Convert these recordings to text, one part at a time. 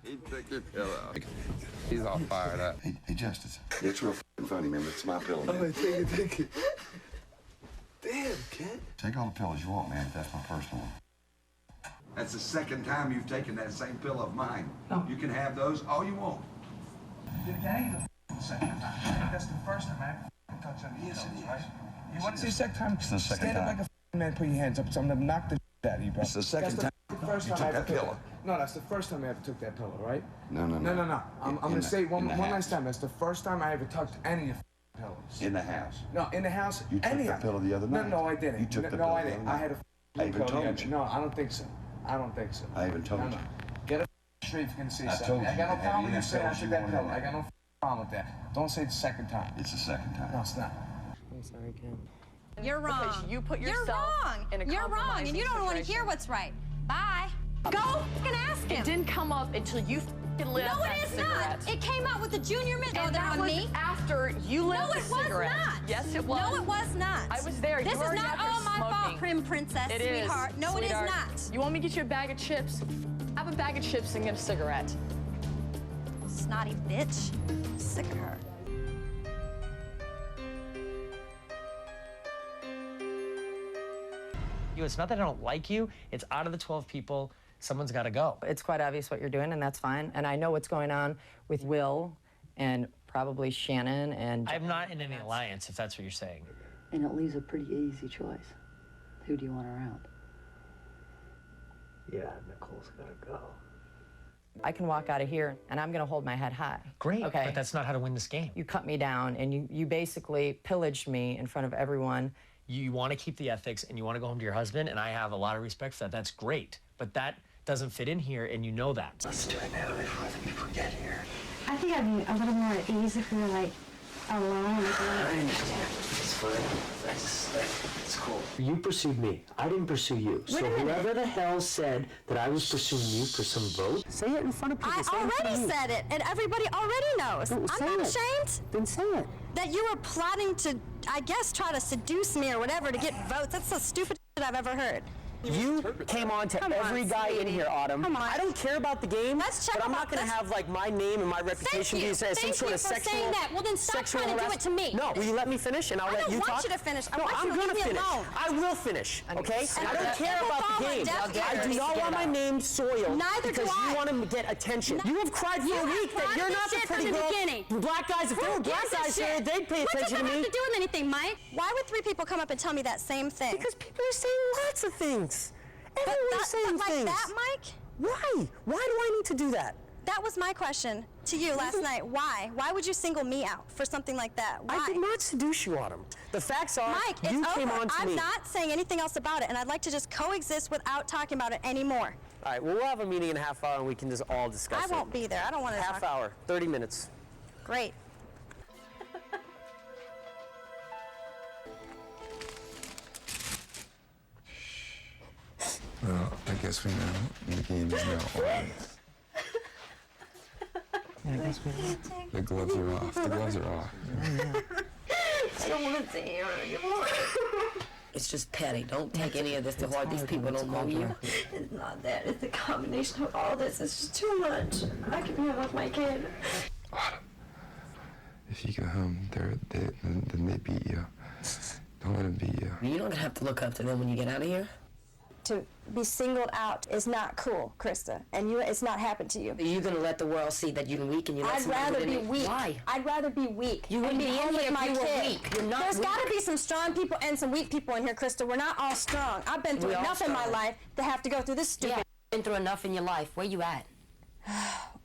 He took your pillow. He's all fired up. Hey, Justice. It's real funny, man. It's my pillow, man. Oh, take it. Damn, kid. Take all the pillows you want, man. That's my personal one. That's the second time you've taken that same pill of mine. No. You can have those all you want. That ain't the second time. That's the first time I ever touched on these pills, right? You want to see the second time? It's the second Stand up time. like a man, put your hands up, so I'm gonna knock the out of you, bro. It's the second time the first you time I took ever that pillow. No, that's the first time I ever took that pillow, right? No. I'm gonna say one last time. That's the first time I ever touched any of the pillows. In the house. No, in the house. You took any the of pillow them. the other night. No, I didn't. You took the no, pillow I the didn't. other I had a I even pillow the told other- you. No, I don't think so. I don't think so. I even told you. Get a straight if you're gonna say I something. told I you got no to have problem with any you saying I pillows took you that wanted pillow. in I got no problem with that. Don't say the second time. It's the second time. No, it's not. I'm sorry, Ken. You're wrong. Because you put yourself You're wrong. in a You're wrong, compromising and you don't want to situation. hear what's right. Bye. Go and ask him. It didn't come up until you lit No, that it is cigarette. not. It came out with the junior mint. And they're that on was me. after you lit No, the it was cigarette. not. Yes, it was. No, it was not. I was there. This You is were not never all my fault, smoking. prim princess, It is, sweetheart. No, sweetheart. it is not. You want me to get you a bag of chips? Have a bag of chips and get a cigarette. Snotty bitch. Sick of her. It's not that I don't like you. It's out of the 12 people, someone's got to go. It's quite obvious what you're doing, and that's fine. And I know what's going on with Will and probably Shannon and... I'm not in any alliance, if that's what you're saying. And it leaves a pretty easy choice. Who do you want around? Yeah, Nicole's gotta go. I can walk out of here, and I'm going to hold my head high. Great, okay? but that's not how to win this game. You cut me down, and you basically pillaged me in front of everyone. You want to keep the ethics, and you want to go home to your husband, and I have a lot of respect for that. That's great, but that doesn't fit in here, and you know that. Let's do it now before people get here. I think I'd be a little more at ease if we were, like, alone. I understand. It's fine. It's cool. You pursued me. I didn't pursue you. So whoever the hell said that I was pursuing you for some vote, say it in front of people. I already said it, and everybody already knows. I'm not ashamed. Then say it. That you were plotting to, I guess, try to seduce me or whatever to get votes. That's the stupidest shit I've ever heard. You came on to every guy in here, Autumn. Come on. I don't care about the game, Let's check but I'm not about going to this. have like my name and my reputation be some sort of sexual. Saying that. Well, then stop sexual trying to do it to me. No, will you let me finish and I'll let you talk? I don't want you to finish. I No, want I'm you to gonna leave me finish. alone. I will finish, okay? And I don't care about the game. I do not want my name soiled Neither do because I. you want to get attention. You have cried for a week that you're not the pretty girl. Black guys, if there were black guys here, they'd pay attention to me. What's that have to do with anything, Mike? Why would three people come up and tell me that same thing? Because people are saying lots of things. Everyone's saying but like things. that, Mike? Why? Why do I need to do that? That was my question to you last night. Why? Why would you single me out for something like that? Why? I did not seduce you, Autumn. The facts are, Mike, you it's came over. on to me. I'm not saying anything else about it, and I'd like to just coexist without talking about it anymore. All right, well, we'll have a meeting in a half hour and we can just all discuss it. I won't be there. I don't want to Half hour, 30 minutes. Great. Well, I guess we know the game is now on. Yeah, I guess we will. The gloves are off. The gloves are off. I don't want to see her anymore. It's just petty. Don't take any of this to heart. These people don't know you. It's not that. It's a combination of all this. It's just too much. I can be with my kid. Autumn, if you go home, then they beat you. Don't let them beat you. You're not gonna have to look up to them when you get out of here. To be singled out is not cool, Krista, and it's not happened to you. You're gonna let the world see that you're weak and you're not. I'd rather be weak. Why? I'd rather be weak. You wouldn't and be in home here with if my you were kid. weak. You're not There's weak. got to be some strong people and some weak people in here, Krista. We're not all strong. I've been through We are enough in my strong. life to have to go through this stupid. Yeah, been through enough in your life. Where you at?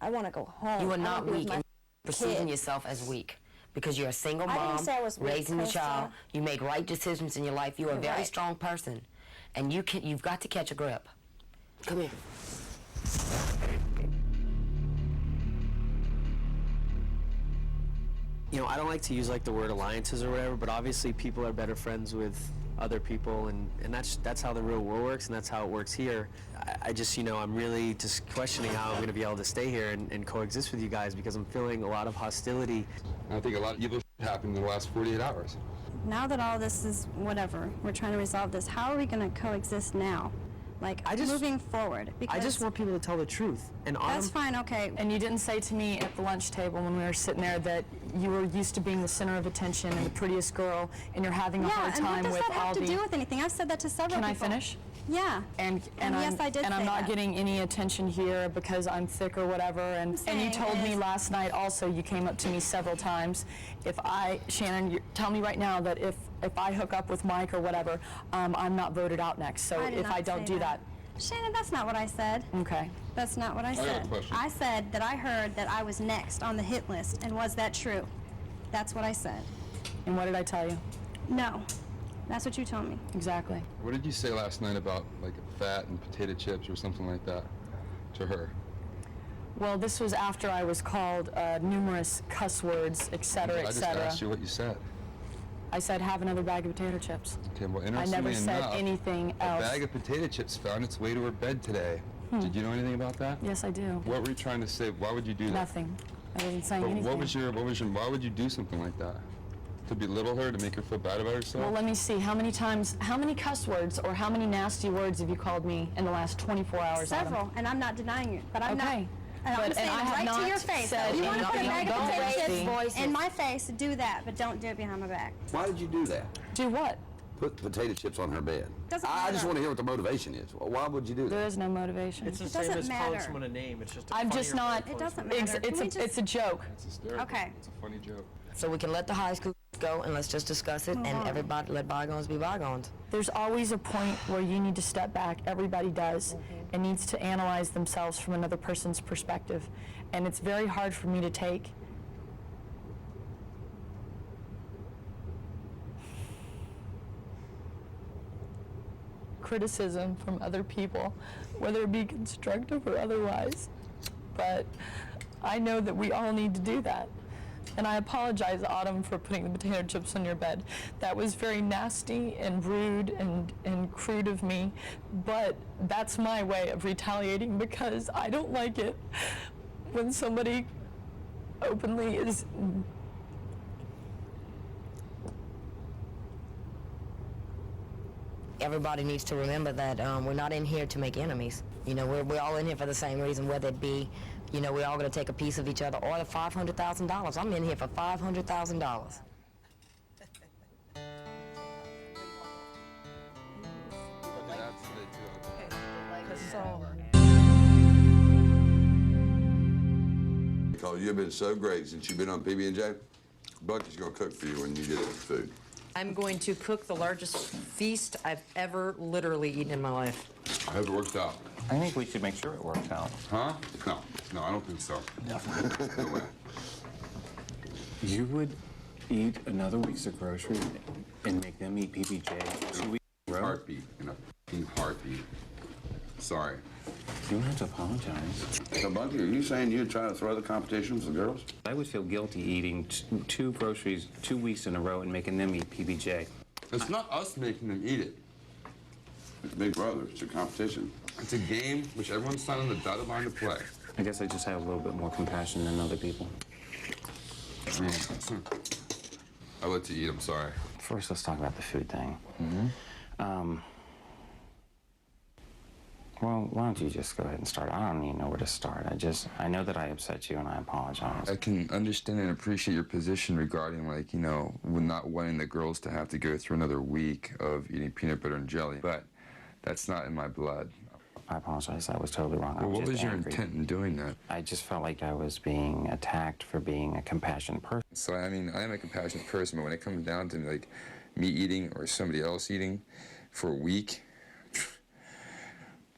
I want to go home. You are I not wanna be with weak my and perceiving kid. yourself as weak. Because you're a single I didn't mom, say I was weak, raising a Krista. child, you make right decisions in your life. You're a You're very right. strong person. And you've got to catch a grip. Come here. You know, I don't like to use like the word alliances or whatever, but obviously people are better friends with other people, and that's how the real world works, and that's how it works here. I just, you know, I'm really just questioning how I'm going to be able to stay here and coexist with you guys because I'm feeling a lot of hostility. I think a lot of evil shit happened in the last 48 hours. Now that all this is whatever, we're trying to resolve this. How are we going to coexist now? Like, I just- moving forward. Because I just want people to tell the truth. And that's fine, okay. And you didn't say to me at the lunch table when we were sitting there that you were used to being the center of attention and the prettiest girl, and you're having a hard time with what does that all have the... to do with anything? I've said that to several Can people. I finish? Yeah. And yes, I did and I'm say not that. getting any attention here because I'm thick or whatever. And you saying told me is- last night also, you came up to me several times. Shannon, tell me right now that if I hook up with Mike or whatever, I'm not voted out next. So I did if not I don't say do that. Shannon, that's not what I said. Okay. That's not what I got a said. question. I said that I heard that I was next on the hit list, and was that true? That's what I said. And what did I tell you? No. That's what you told me. Exactly. What did you say last night about like fat and potato chips or something like that to her? Well, this was after I was called numerous cuss words, et cetera, I et just cetera. asked you what you said. I said, have another bag of potato chips. Okay, well, I interestingly never said enough, anything a else. bag of potato chips found its way to her bed today. Did you know anything about that? Yes, I do. What were you trying to say? Why would you do that? Nothing. I wasn't saying But anything. why would you do something like that? To belittle her, to make her feel bad about herself? Well, let me see. How many cuss words or how many nasty words have you called me in the last 24 hours, Adam? Several, and I'm not denying it, but I'm not. Okay. And I'm But- saying and I have right to not your face. said If you want to put a anything. bag of Don't potato raise chips in my face, do that, but don't do it behind my back. Why did you do that? Do what? Put potato chips on her bed. Doesn't I just matter. want to hear what the motivation is. Why would you do There that? is no motivation. It's the It same doesn't as calling matter. someone a name. It's just a I'm just funnier not. way It of doesn't putting matter. Can we just- It's a joke. It's hysterical. Okay. It's a funny joke. So we can let the high school go and let's just discuss it Move and on. everybody let bygones be bygones. There's always a point where you need to step back. Everybody does, and needs to analyze themselves from another person's perspective. And it's very hard for me to take. Criticism from other people, whether it be constructive or otherwise. But I know that we all need to do that. And I apologize, Autumn, for putting the potato chips on your bed. That was very nasty and rude and crude of me, but that's my way of retaliating because I don't like it when somebody openly is... Everybody needs to remember that we're not in here to make enemies. You know, we're all in here for the same reason, whether it be, you know, we're all going to take a piece of each other or the $500,000. I'm in here for $500,000. Because you've been so great since you've been on PB&J. Bucky's gonna cook for you when you get the food. I'm going to cook the largest feast I've ever literally eaten in my life. I hope it works out. I think we should make sure it works out. Huh? No, I don't think so. Definitely. No way. You would eat another week's of groceries and make them eat PBJ 2 weeks in a row? Heartbeat. In a fucking heartbeat. Sorry. You don't have to apologize. So, Bucky, are you saying you'd try to throw the competition with the girls? I would feel guilty eating two groceries 2 weeks in a row and making them eat PBJ. It's not us making them eat it. It's Big Brother. It's a competition. It's a game which everyone's signed on the dotted line to play. I guess I just have a little bit more compassion than other people. I let you eat, I'm sorry. First, let's talk about the food thing. Well, why don't you just go ahead and start? I don't even know where to start. I know that I upset you and I apologize. I can understand and appreciate your position regarding, like, you know, not wanting the girls to have to go through another week of eating peanut butter and jelly, but that's not in my blood. I apologize. That was totally wrong. Well, what was your intent in doing that? I just felt like I was being attacked for being a compassionate person. So, I mean, I am a compassionate person, but when it comes down to, like, me eating or somebody else eating for a week,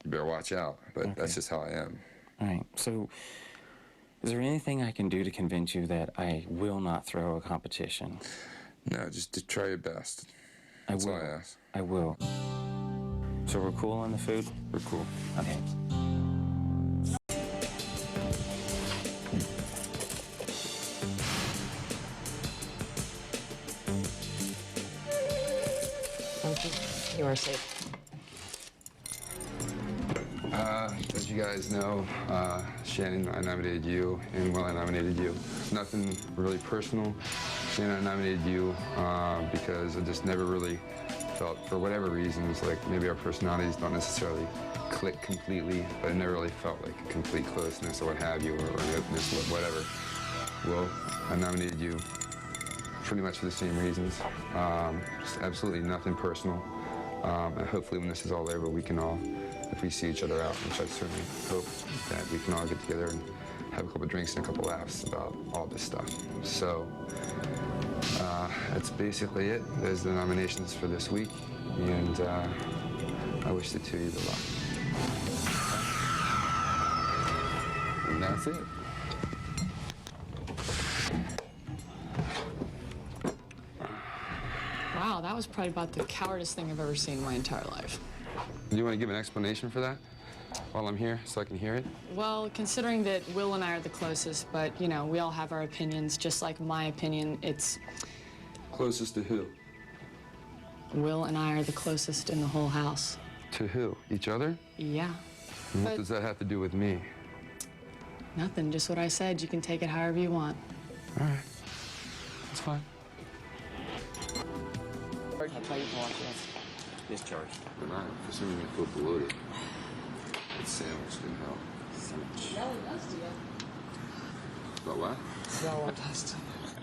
you better watch out. But Okay. That's just how I am. All right. So, is there anything I can do to convince you that I will not throw a competition? No, just to try your best. That's all I ask. I will. So we're cool on the food? We're cool. Okay. You are safe. As you guys know, Shannon, I nominated you, and Will, I nominated you. Nothing really personal. Shannon, I nominated you because I just never really felt, for whatever reasons, like maybe our personalities don't necessarily click completely, but it never really felt like a complete closeness or what have you, or an openness, whatever. Well, I nominated you pretty much for the same reasons. Just absolutely nothing personal. And hopefully when this is all over, we can all, if we see each other out, which I certainly hope, that we can all get together and have a couple drinks and a couple laughs about all this stuff. So that's basically it. There's the nominations for this week, and I wish the two of you the luck. And that's it. Wow, that was probably about the cowardest thing I've ever seen in my entire life. Do you want to give an explanation for that while I'm here so I can hear it? Well, considering that Will and I are the closest, but, you know, we all have our opinions, just like my opinion, it's... Closest to who? Will and I are the closest in the whole house. To who? Each other? Yeah. And what does that have to do with me? Nothing, just what I said. You can take it however you want. All right. That's fine. I'll tell you to watch this. Discharge. But I, for some reason, I feel bloated. That sandwich didn't help. Sandwich. Yellow does to you. About what? Yellow does to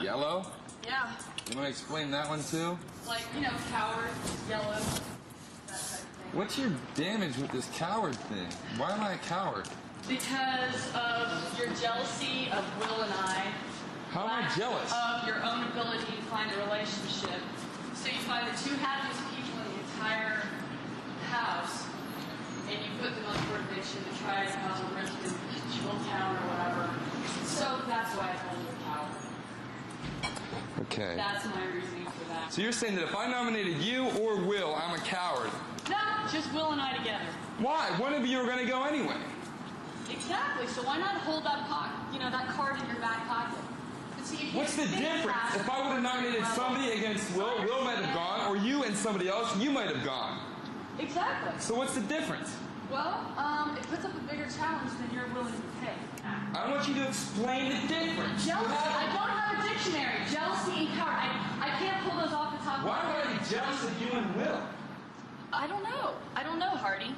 Yellow? Yeah. You want to explain that one, too? Like, you know, coward, yellow, that type of thing. What's your damage with this coward thing? Why am I a coward? Because of your jealousy of Will and I. How am I jealous? Of your own ability to find a relationship. So you find the two happiest people in the entire house, and you put them on probation to try to have a rent in Town or whatever. So that's why I call you a coward. Okay. That's my reasoning for that. So you're saying that if I nominated you or Will, I'm a coward? No, just Will and I together. Why? One of you are going to go anyway. Exactly. So why not hold that that card in your back pocket? What's the difference? If I would have nominated somebody against Will, Will might have gone, or you and somebody else, you might have gone. Exactly. So what's the difference? Well, it puts up a bigger challenge than you're willing to take. I want you to explain the difference. Jealousy. I don't have a dictionary. Jealousy and coward. I can't pull those off the top of my head. Why would I be jealous of you and Will? I don't know. I don't know, Hardy.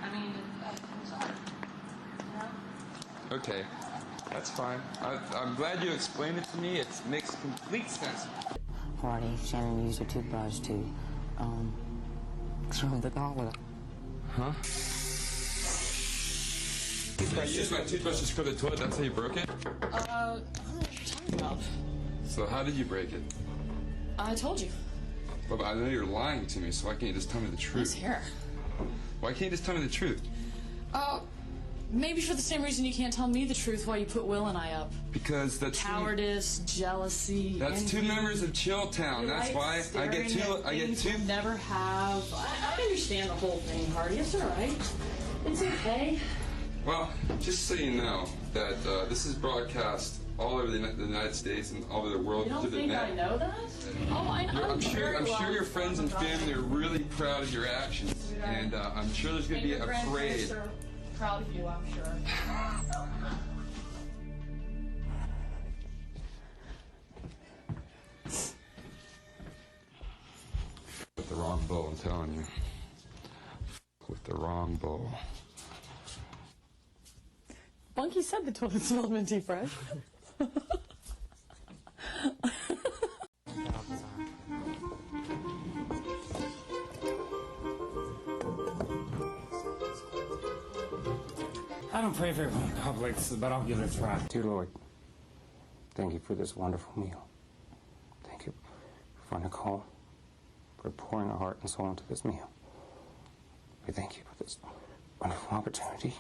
I mean, I'm sorry. You know? Okay. That's fine. I'm glad you explained it to me. It makes complete sense. Hardy, Shannon used her toothbrush to, throw the gauntlet. Huh? You used my toothbrush to scrub the toilet, that's how you broke it? I don't know what you're talking about. So how did you break it? I told you. But I know you're lying to me, so why can't you just tell me the truth? It's here. Why can't you just tell me the truth? Maybe for the same reason you can't tell me the truth why you put Will and I up. Because that's cowardice, jealousy. That's envy. 2 members of Chilltown. That's why I get two. We'll never have. I understand the whole thing, Hardy. It's all right. It's okay. Well, just so you know that this is broadcast all over the United States and all over the world. You don't through the think net. I know that? Oh, I know. I'm sure your friends and family are really proud of your actions, and I'm sure there's going to be a parade. Proud of you, I'm sure. With the wrong bowl, I'm telling you. With the wrong bowl. Bunky said the toilet smelled minty fresh. I don't pray very well in public, but I'll give it a try. Dear Lord, thank you for this wonderful meal. Thank you for Nicole, for pouring her heart and soul into this meal. We thank you for this wonderful opportunity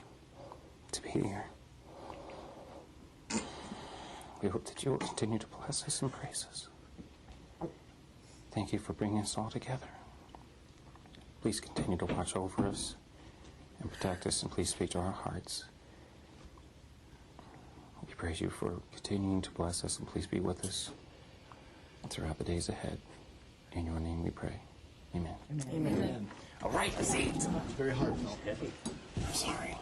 to be here. We hope that you will continue to bless us and praise us. Thank you for bringing us all together. Please continue to watch over us and protect us, and please speak to our hearts. We praise you for continuing to bless us, and please be with us throughout the days ahead. In your name we pray. Amen. Amen. All right, the seats. It's very hard. It's heavy. I'm sorry.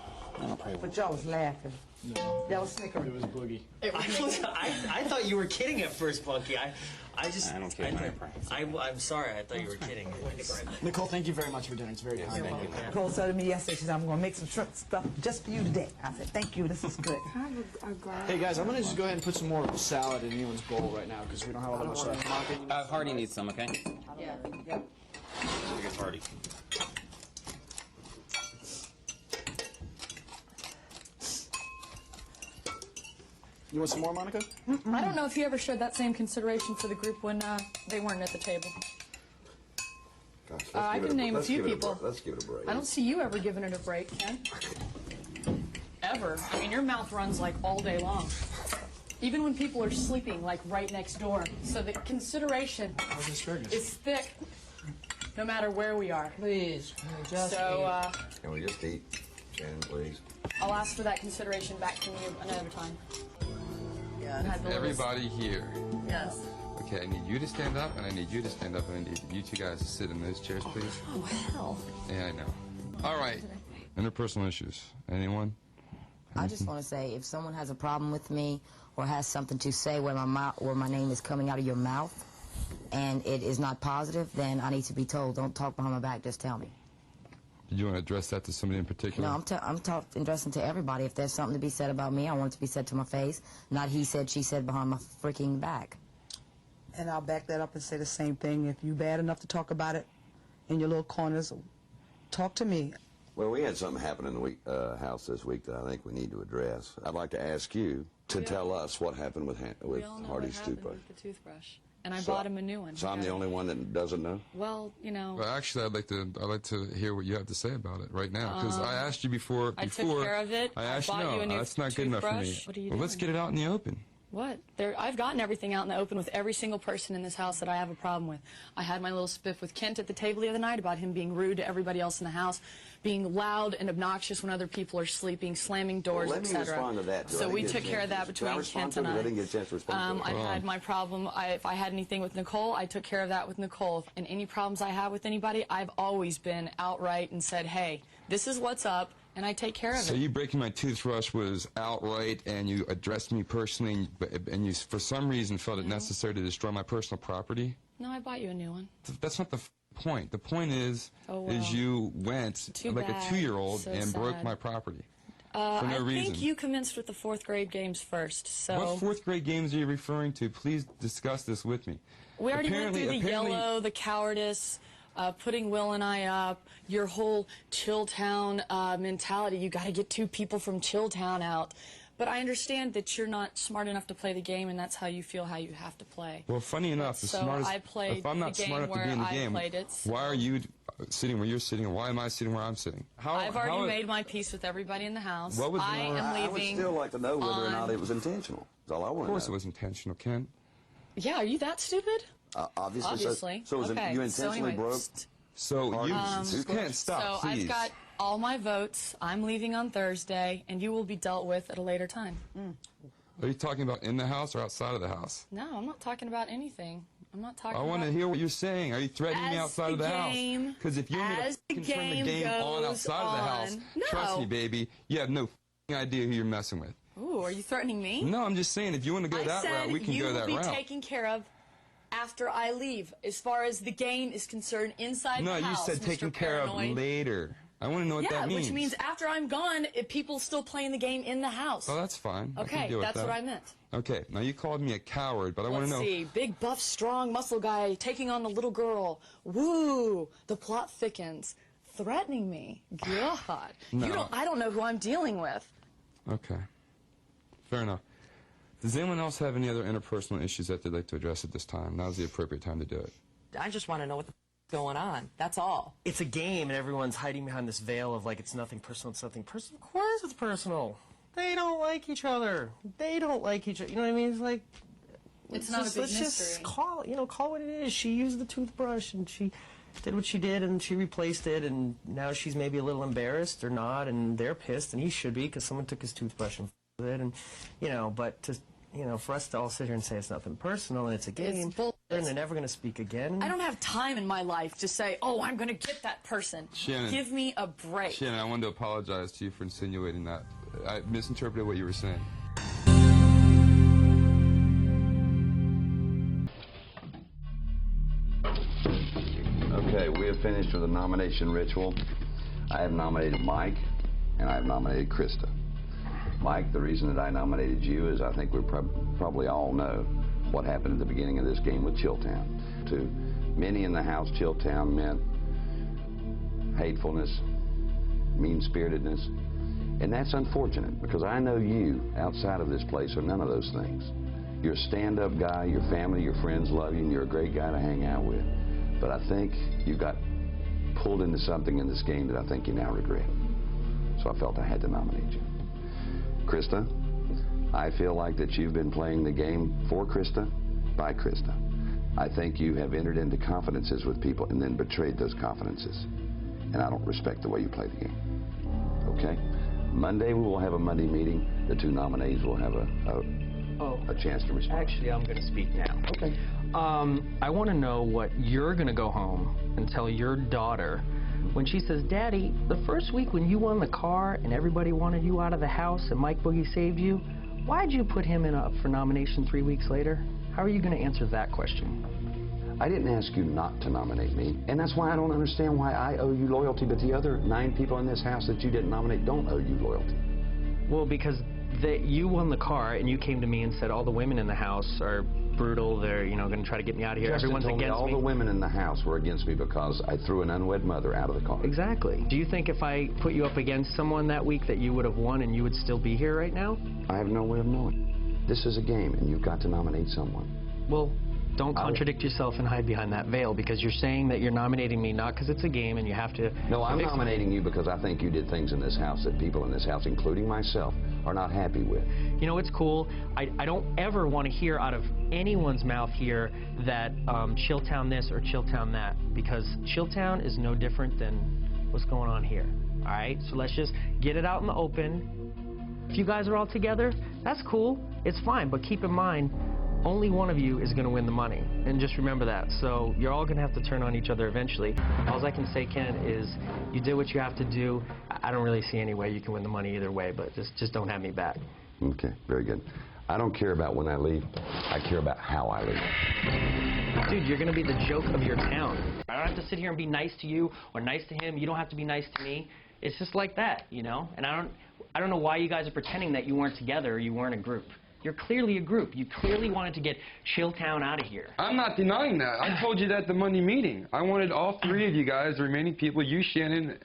But y'all was laughing. No. Y'all was snickering. It was Boogie. I thought you were kidding at first, Bunky. I don't kid when I pray. I'm sorry. I thought you were kidding. Nicole, thank you very much for dinner. It's very kind. Thank you. Nicole said to me yesterday, she said, I'm going to make some shrimp stuff just for you today. I said, thank you, this is good. Hey guys, I'm gonna just go ahead and put some more salad in anyone's bowl right now because we don't have all that much left. Hardy needs some, okay? Yeah. I guess Hardy. You want some more, Monica? I don't know if you ever showed that same consideration for the group when they weren't at the table. Gosh, I can name a let's few give it people. Let's give it a break. I don't see you ever giving it a break, Ken. Ever. I mean, your mouth runs like all day long. Even when people are sleeping, like right next door. So the consideration is thick, no matter where we are. Please, just Can we just eat? Shannon, please. I'll ask for that consideration back from you another time. Yeah. Everybody here. Yes. Okay, I need you to stand up, and I need you to stand up, and I need you two guys to sit in those chairs, please. Oh, hell. Yeah, I know. All right. Interpersonal issues. Anyone? I just want to say, if someone has a problem with me or has something to say where my name is coming out of your mouth and it is not positive, then I need to be told. Don't talk behind my back, just tell me. Did you want to address that to somebody in particular? No, I'm addressing to everybody. If there's something to be said about me, I want it to be said to my face, not he said, she said behind my freaking back. And I'll back that up and say the same thing. If you bad enough to talk about it in your little corners, talk to me. Well, we had something happen in the house this week that I think we need to address. I'd like to ask you to tell us what happened with Hardy's toothbrush. With the toothbrush. And I bought him a new one. So I'm the only one that doesn't know? Well, you know. Well, actually, I'd like to hear what you have to say about it right now, because I asked you before. I took care of it. I asked bought you a new that's not good enough for me. toothbrush. What are you well, let's get it out in the open. What? I've gotten everything out in the open with every single person in this house that I have a problem with. I had my little spiff with Kent at the table the other night about him being rude to everybody else in the house, being loud and obnoxious when other people are sleeping, slamming doors, Let me respond to that. So we took care of that between Kent and I. I didn't get a chance to respond to it. I've had my problem. If I had anything with Nicole, I took care of that with Nicole. And any problems I have with anybody, I've always been outright and said, hey, this is what's up. And I take care of it. So you breaking my toothbrush was outright, and you addressed me personally, and you, for some reason, felt it necessary to destroy my personal property? No, I bought you a new one. That's not the point. The point is you went like a 2-year-old and broke my property for no reason. I think you commenced with the 4th grade games first, so... What 4th grade games are you referring to? Please discuss this with me. We already went through the yellow, the cowardice, putting Will and I up, your whole Chilltown mentality. You got to get 2 people from Chilltown out. But I understand that you're not smart enough to play the game, and that's how you feel how you have to play. Well, funny enough, the smartest. I played if I'm not the game smart enough to be in the game, why are you sitting where you're sitting, and why am I sitting where I'm sitting? I've already made my peace with everybody in the house. What was I am leaving. I would still like to know whether or not it was intentional. That's all I want to know. Of course it was intentional, Ken. Yeah, are you that stupid? Obviously. So okay. you intentionally broke? So you can't stop, so please. I've got all my votes. I'm leaving on Thursday, and you will be dealt with at a later time. Are you talking about in the house or outside of the house? No, I'm not talking about anything. I'm not talking about... I want to hear what you're saying. Are you threatening me outside of the house? Because if you want me to turn the game on outside of the house, trust me, baby, you have no idea who you're messing with. Ooh, are you threatening me? No, I'm just saying, if you want to go that route, we can go that route. you will be taken care of after I leave. As far as the game is concerned, inside the house, No, you said taken care of later. I want to know what that means. Yeah, which means after I'm gone, people still playing the game in the house. Oh, that's fine. Okay, that's what I meant. Okay, now you called me a coward, but I want to know... Let's see, big, buff, strong, muscle guy taking on the little girl. Woo! The plot thickens. Threatening me. God. No. I don't know who I'm dealing with. Okay. Fair enough. Does anyone else have any other interpersonal issues that they'd like to address at this time? Now's the appropriate time to do it. I just want to know what the going on. That's all. It's a game, and everyone's hiding behind this veil of, like, it's nothing personal, it's nothing personal. Of course it's personal. They don't like each other. They don't like each other. You know what I mean? It's like... It's not a big mystery. Let's just call what it is. She used the toothbrush, and she did what she did, and she replaced it, and now she's maybe a little embarrassed or not, and they're pissed, and he should be, because someone took his toothbrush and with it, and, you know, but to... You know, for us to all sit here and say it's nothing personal and it's a game, And they're never going to speak again. I don't have time in my life to say, oh, I'm going to get that person. Shannon. Give me a break. Shannon, I wanted to apologize to you for insinuating that. I misinterpreted what you were saying. Okay, we have finished with the nomination ritual. I have nominated Mike, and I have nominated Krista. Mike, the reason that I nominated you is I think we probably all know what happened at the beginning of this game with Chilltown. To many in the house, Chilltown meant hatefulness, mean-spiritedness, and that's unfortunate because I know you outside of this place are none of those things. You're a stand-up guy, your family, your friends love you, and you're a great guy to hang out with. But I think you got pulled into something in this game that I think you now regret. So I felt I had to nominate you. Krista, I feel like that you've been playing the game for Krista, by Krista. I think you have entered into confidences with people and then betrayed those confidences. And I don't respect the way you play the game. Okay? Monday we will have a Monday meeting. The two nominees will have a chance to respond. Actually, I'm going to speak now. Okay. I want to know what you're going to go home and tell your daughter when she says, Daddy, the first week when you won the car and everybody wanted you out of the house and Mike Boogie saved you, why'd you put him in for nomination 3 weeks later? How are you going to answer that question? I didn't ask you not to nominate me, and that's why I don't understand why I owe you loyalty, but the other 9 people in this house that you didn't nominate don't owe you loyalty. Well, because you won the car and you came to me and said all the women in the house are brutal, they're going to try to get me out of here. Justin Everyone's told me against all me. the women in the house were against me because I threw an unwed mother out of the car. Exactly. Do you think if I put you up against someone that week that you would have won and you would still be here right now? I have no way of knowing. This is a game, and you've got to nominate someone. Well, don't contradict yourself and hide behind that veil, because you're saying that you're nominating me not because it's a game and you have to... No, I'm nominating you because I think you did things in this house that people in this house, including myself, are not happy with. You know, it's cool. I don't ever want to hear out of anyone's mouth here that Chilltown this or Chilltown that, because Chilltown is no different than what's going on here. All right? So let's just get it out in the open. If you guys are all together, that's cool. It's fine, but keep in mind, only one of you is going to win the money, and just remember that. So you're all going to have to turn on each other eventually. All I can say, Ken, is you did what you have to do. I don't really see any way you can win the money either way, but just don't have me back. Okay, very good. I don't care about when I leave. I care about how I leave. Dude, you're going to be the joke of your town. I don't have to sit here and be nice to you or nice to him. You don't have to be nice to me. It's just like that, you know? And I don't know why you guys are pretending that you weren't together or you weren't a group. You're clearly a group. You clearly wanted to get Chilltown out of here. I'm not denying that. I told you that at the Monday meeting. I wanted all 3 of you guys, the remaining people, you, Shannon,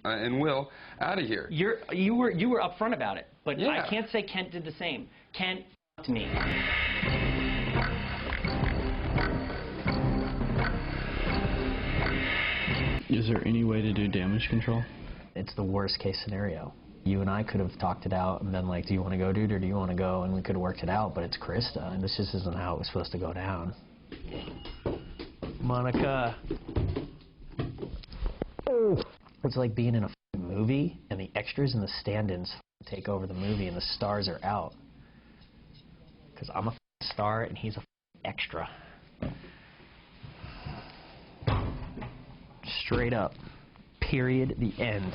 and Will, out of here. You were upfront about it, but yeah. I can't say Kent did the same. Kent f***ed me. Is there any way to do damage control? It's the worst case scenario. You and I could have talked it out and been like, do you want to go, dude, or do you want to go? And we could have worked it out, but it's Krista, and this just isn't how it was supposed to go down. Monica. It's like being in a movie, and the extras and the stand-ins take over the movie, and the stars are out. Because I'm a star, and he's a extra. Straight up. Period. The end.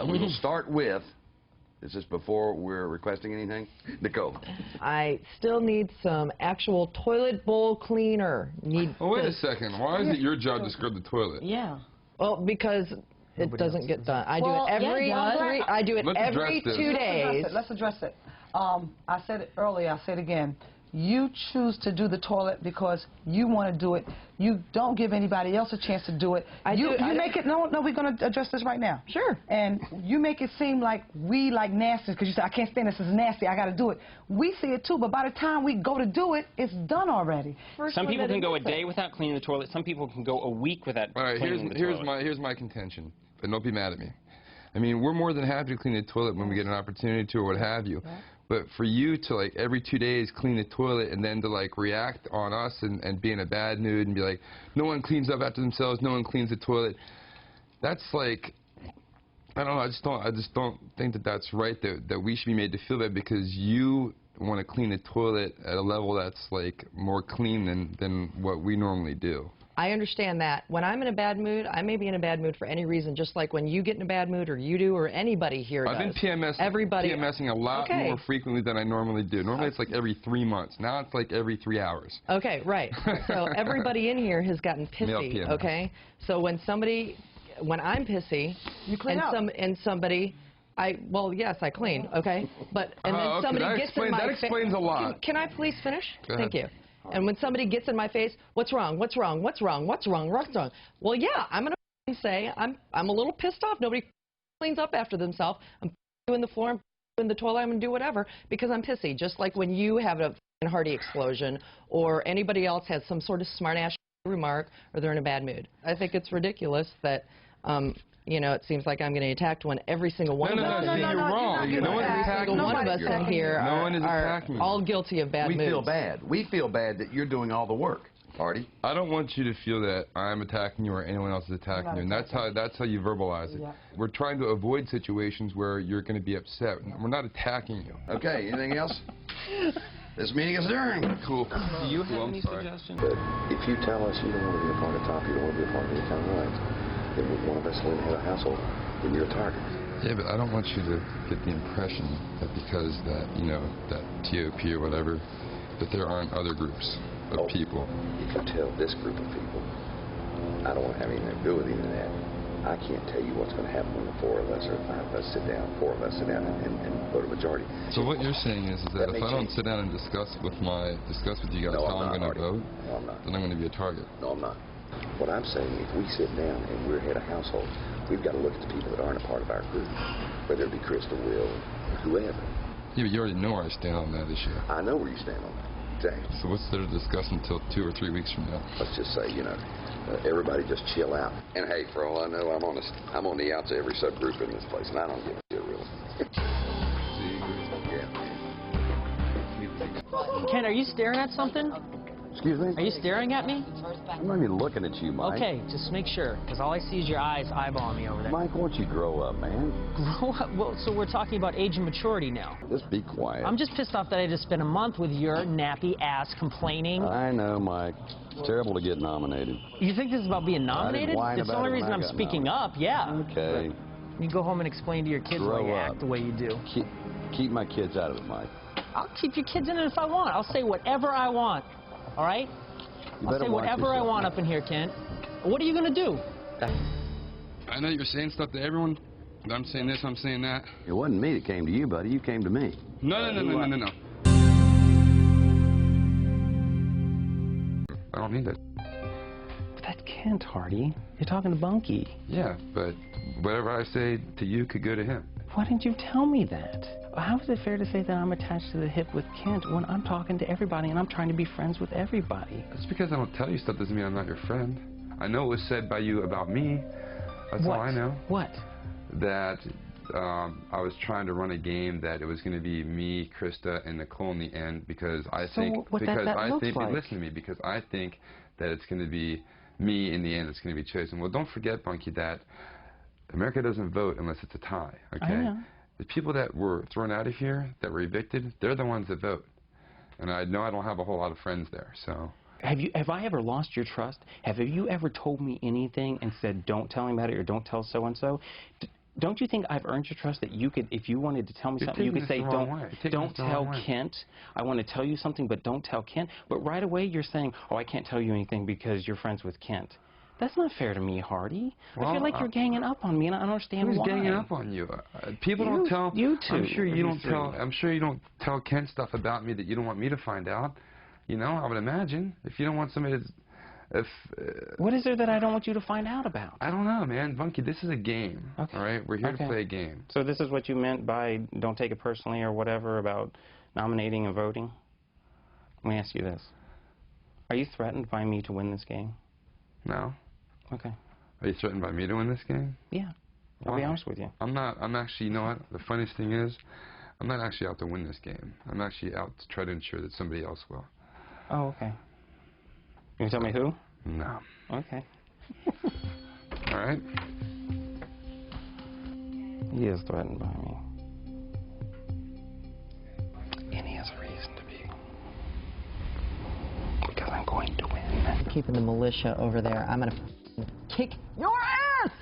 We will start with, is this before we're requesting anything? Nicole. I still need some actual toilet bowl cleaner. Oh, wait a second. Why is it your job to scrub the toilet? Yeah. Well, because it doesn't get done. I do it every 2 days. Let's address it. I said it earlier. I said it again. You choose to do the toilet because you want to do it. You don't give anybody else a chance to do it. You make it. No, we're going to address this right now. Sure. And you make it seem like we like nasty because you say, I can't stand this. It's nasty. I got to do it. We see it too, but by the time we go to do it, it's done already. Some people can go a day without cleaning the toilet. Some people can go a week without cleaning the toilet. Here's my contention, but don't be mad at me. I mean, we're more than happy to clean the toilet when we get an opportunity to or what have you. Yeah. But for you to, like, every 2 days clean the toilet and then to, like, react on us and be in a bad mood and be like, no one cleans up after themselves, no one cleans the toilet, that's like, I don't know, I just don't think that that's right, that we should be made to feel bad because you want to clean the toilet at a level that's like more clean than what we normally do. I understand that. When I'm in a bad mood, I may be in a bad mood for any reason, just like when you get in a bad mood, or you do, or anybody here does. I've been PMSing a lot more frequently than I normally do. Normally it's like every 3 months. Now it's like every 3 hours. Okay, right. So everybody in here has gotten pissy, okay? So when I'm pissy, you clean up. Somebody, well, yes, I clean, okay? But, and then somebody gets in my face. That explains a lot. Can I please finish? Go ahead. Thank you. And when somebody gets in my face, what's wrong? What's wrong? What's wrong? What's wrong? What's wrong? Well, yeah, I'm going to say I'm a little pissed off. Nobody cleans up after themselves. I'm doing the floor, I'm doing the toilet, I'm going to do whatever because I'm pissy. Just like when you have a hearty explosion or anybody else has some sort of smart-ass remark or they're in a bad mood. I think it's ridiculous that, you know, it seems like I'm getting attacked when every single one of us you're wrong. No one is attacking you. One of us in here are all guilty of bad moods. We feel bad. We feel bad that you're doing all the work, Artie. I don't want you to feel that I'm attacking you or anyone else is attacking you, and that's how you verbalize it. Yeah. We're trying to avoid situations where you're going to be upset. We're not attacking you. Okay, anything else? This meeting is adjourned. Cool. Do you have any suggestions? But if you tell us you don't want to be a part of top, you don't want to be a part of any kind of lines, then with one of us living in a household, then you're a target. Yeah, but I don't want you to get the impression that because that, you know, that TOP or whatever, that there aren't other groups of people. You can tell this group of people, I don't want to have anything to do with any of that. I can't tell you what's going to happen when the 4 of us or 5 of us sit down, 4 of us sit down and vote a majority. So what you're saying is that if I don't sit down and discuss with you guys how I'm going to vote, then I'm going to be a target. No, I'm not. What I'm saying, if we sit down and we're head of household, we've got to look at the people that aren't a part of our group, whether it be Crystal, Will, or whoever. Yeah, but you already know where I stand on that issue. I know where you stand on that. Exactly. So what's there to discuss until 2 or 3 weeks from now? Let's just say, you know, everybody just chill out. And hey, for all I know, I'm on the outs of every subgroup in this place, and I don't give a shit, really. Ken, are you staring at something? Excuse me? Are you staring at me? I'm not even looking at you, Mike. Okay, just make sure, because all I see is your eyes eyeballing me over there. Mike, why don't you grow up, man? Grow up? Well, so we're talking about age and maturity now. Just be quiet. I'm just pissed off that I just spent a month with your nappy ass complaining. I know, Mike. It's terrible to get nominated. You think this is about being nominated? It's the only reason I'm speaking up, yeah. Okay. You go home and explain to your kids why you act the way you do. Keep my kids out of it, Mike. I'll keep your kids in it if I want. I'll say whatever I want, all right? I'll say whatever I want up in here, Kent. What are you going to do? I know you're saying stuff to everyone. I'm saying this, I'm saying that. It wasn't me that came to you, buddy. You came to me. No. I don't need that. But that's Kent, Hardy. You're talking to Bunky. Yeah, but whatever I say to you could go to him. Why didn't you tell me that? How is it fair to say that I'm attached to the hip with Kent when I'm talking to everybody and I'm trying to be friends with everybody? Just because I don't tell you stuff doesn't mean I'm not your friend. I know it was said by you about me. That's all I know. What? That I was trying to run a game that it was going to be me, Krista, and Nicole in the end because I think listen to me, because I think that it's going to be me in the end that's going to be chosen. Well, don't forget, Bunky, that America doesn't vote unless it's a tie. Okay. I know. The people that were thrown out of here, that were evicted, they're the ones that vote. And I know I don't have a whole lot of friends there, so. Have I ever lost your trust? Have you ever told me anything and said, don't tell him about it or don't tell so-and-so? Don't you think I've earned your trust that you could, if you wanted to tell me something, you could say, don't tell Kent. I want to tell you something, but don't tell Kent. But right away you're saying, oh, I can't tell you anything because you're friends with Kent. That's not fair to me, Hardy. Well, I feel like you're ganging up on me, and I don't understand why. Who's ganging up on you? People don't tell. You two. I'm sure you don't tell. I'm sure you don't tell Ken stuff about me that you don't want me to find out. You know, I would imagine if you don't want somebody to. What is there that I don't want you to find out about? I don't know, man. Bunky, this is a game. Okay. All right, we're here to play a game. So this is what you meant by don't take it personally or whatever about nominating and voting. Let me ask you this: are you threatened by me to win this game? No. Okay. Are you threatened by me to win this game? Yeah. I'll be honest with you. I'm not. I'm actually, you know what? The funniest thing is, I'm not actually out to win this game. I'm actually out to try to ensure that somebody else will. Oh, okay. You can tell me who? No. Okay. All right. He is threatened by me. And he has a reason. keeping the militia over there. I'm going to kick your ass!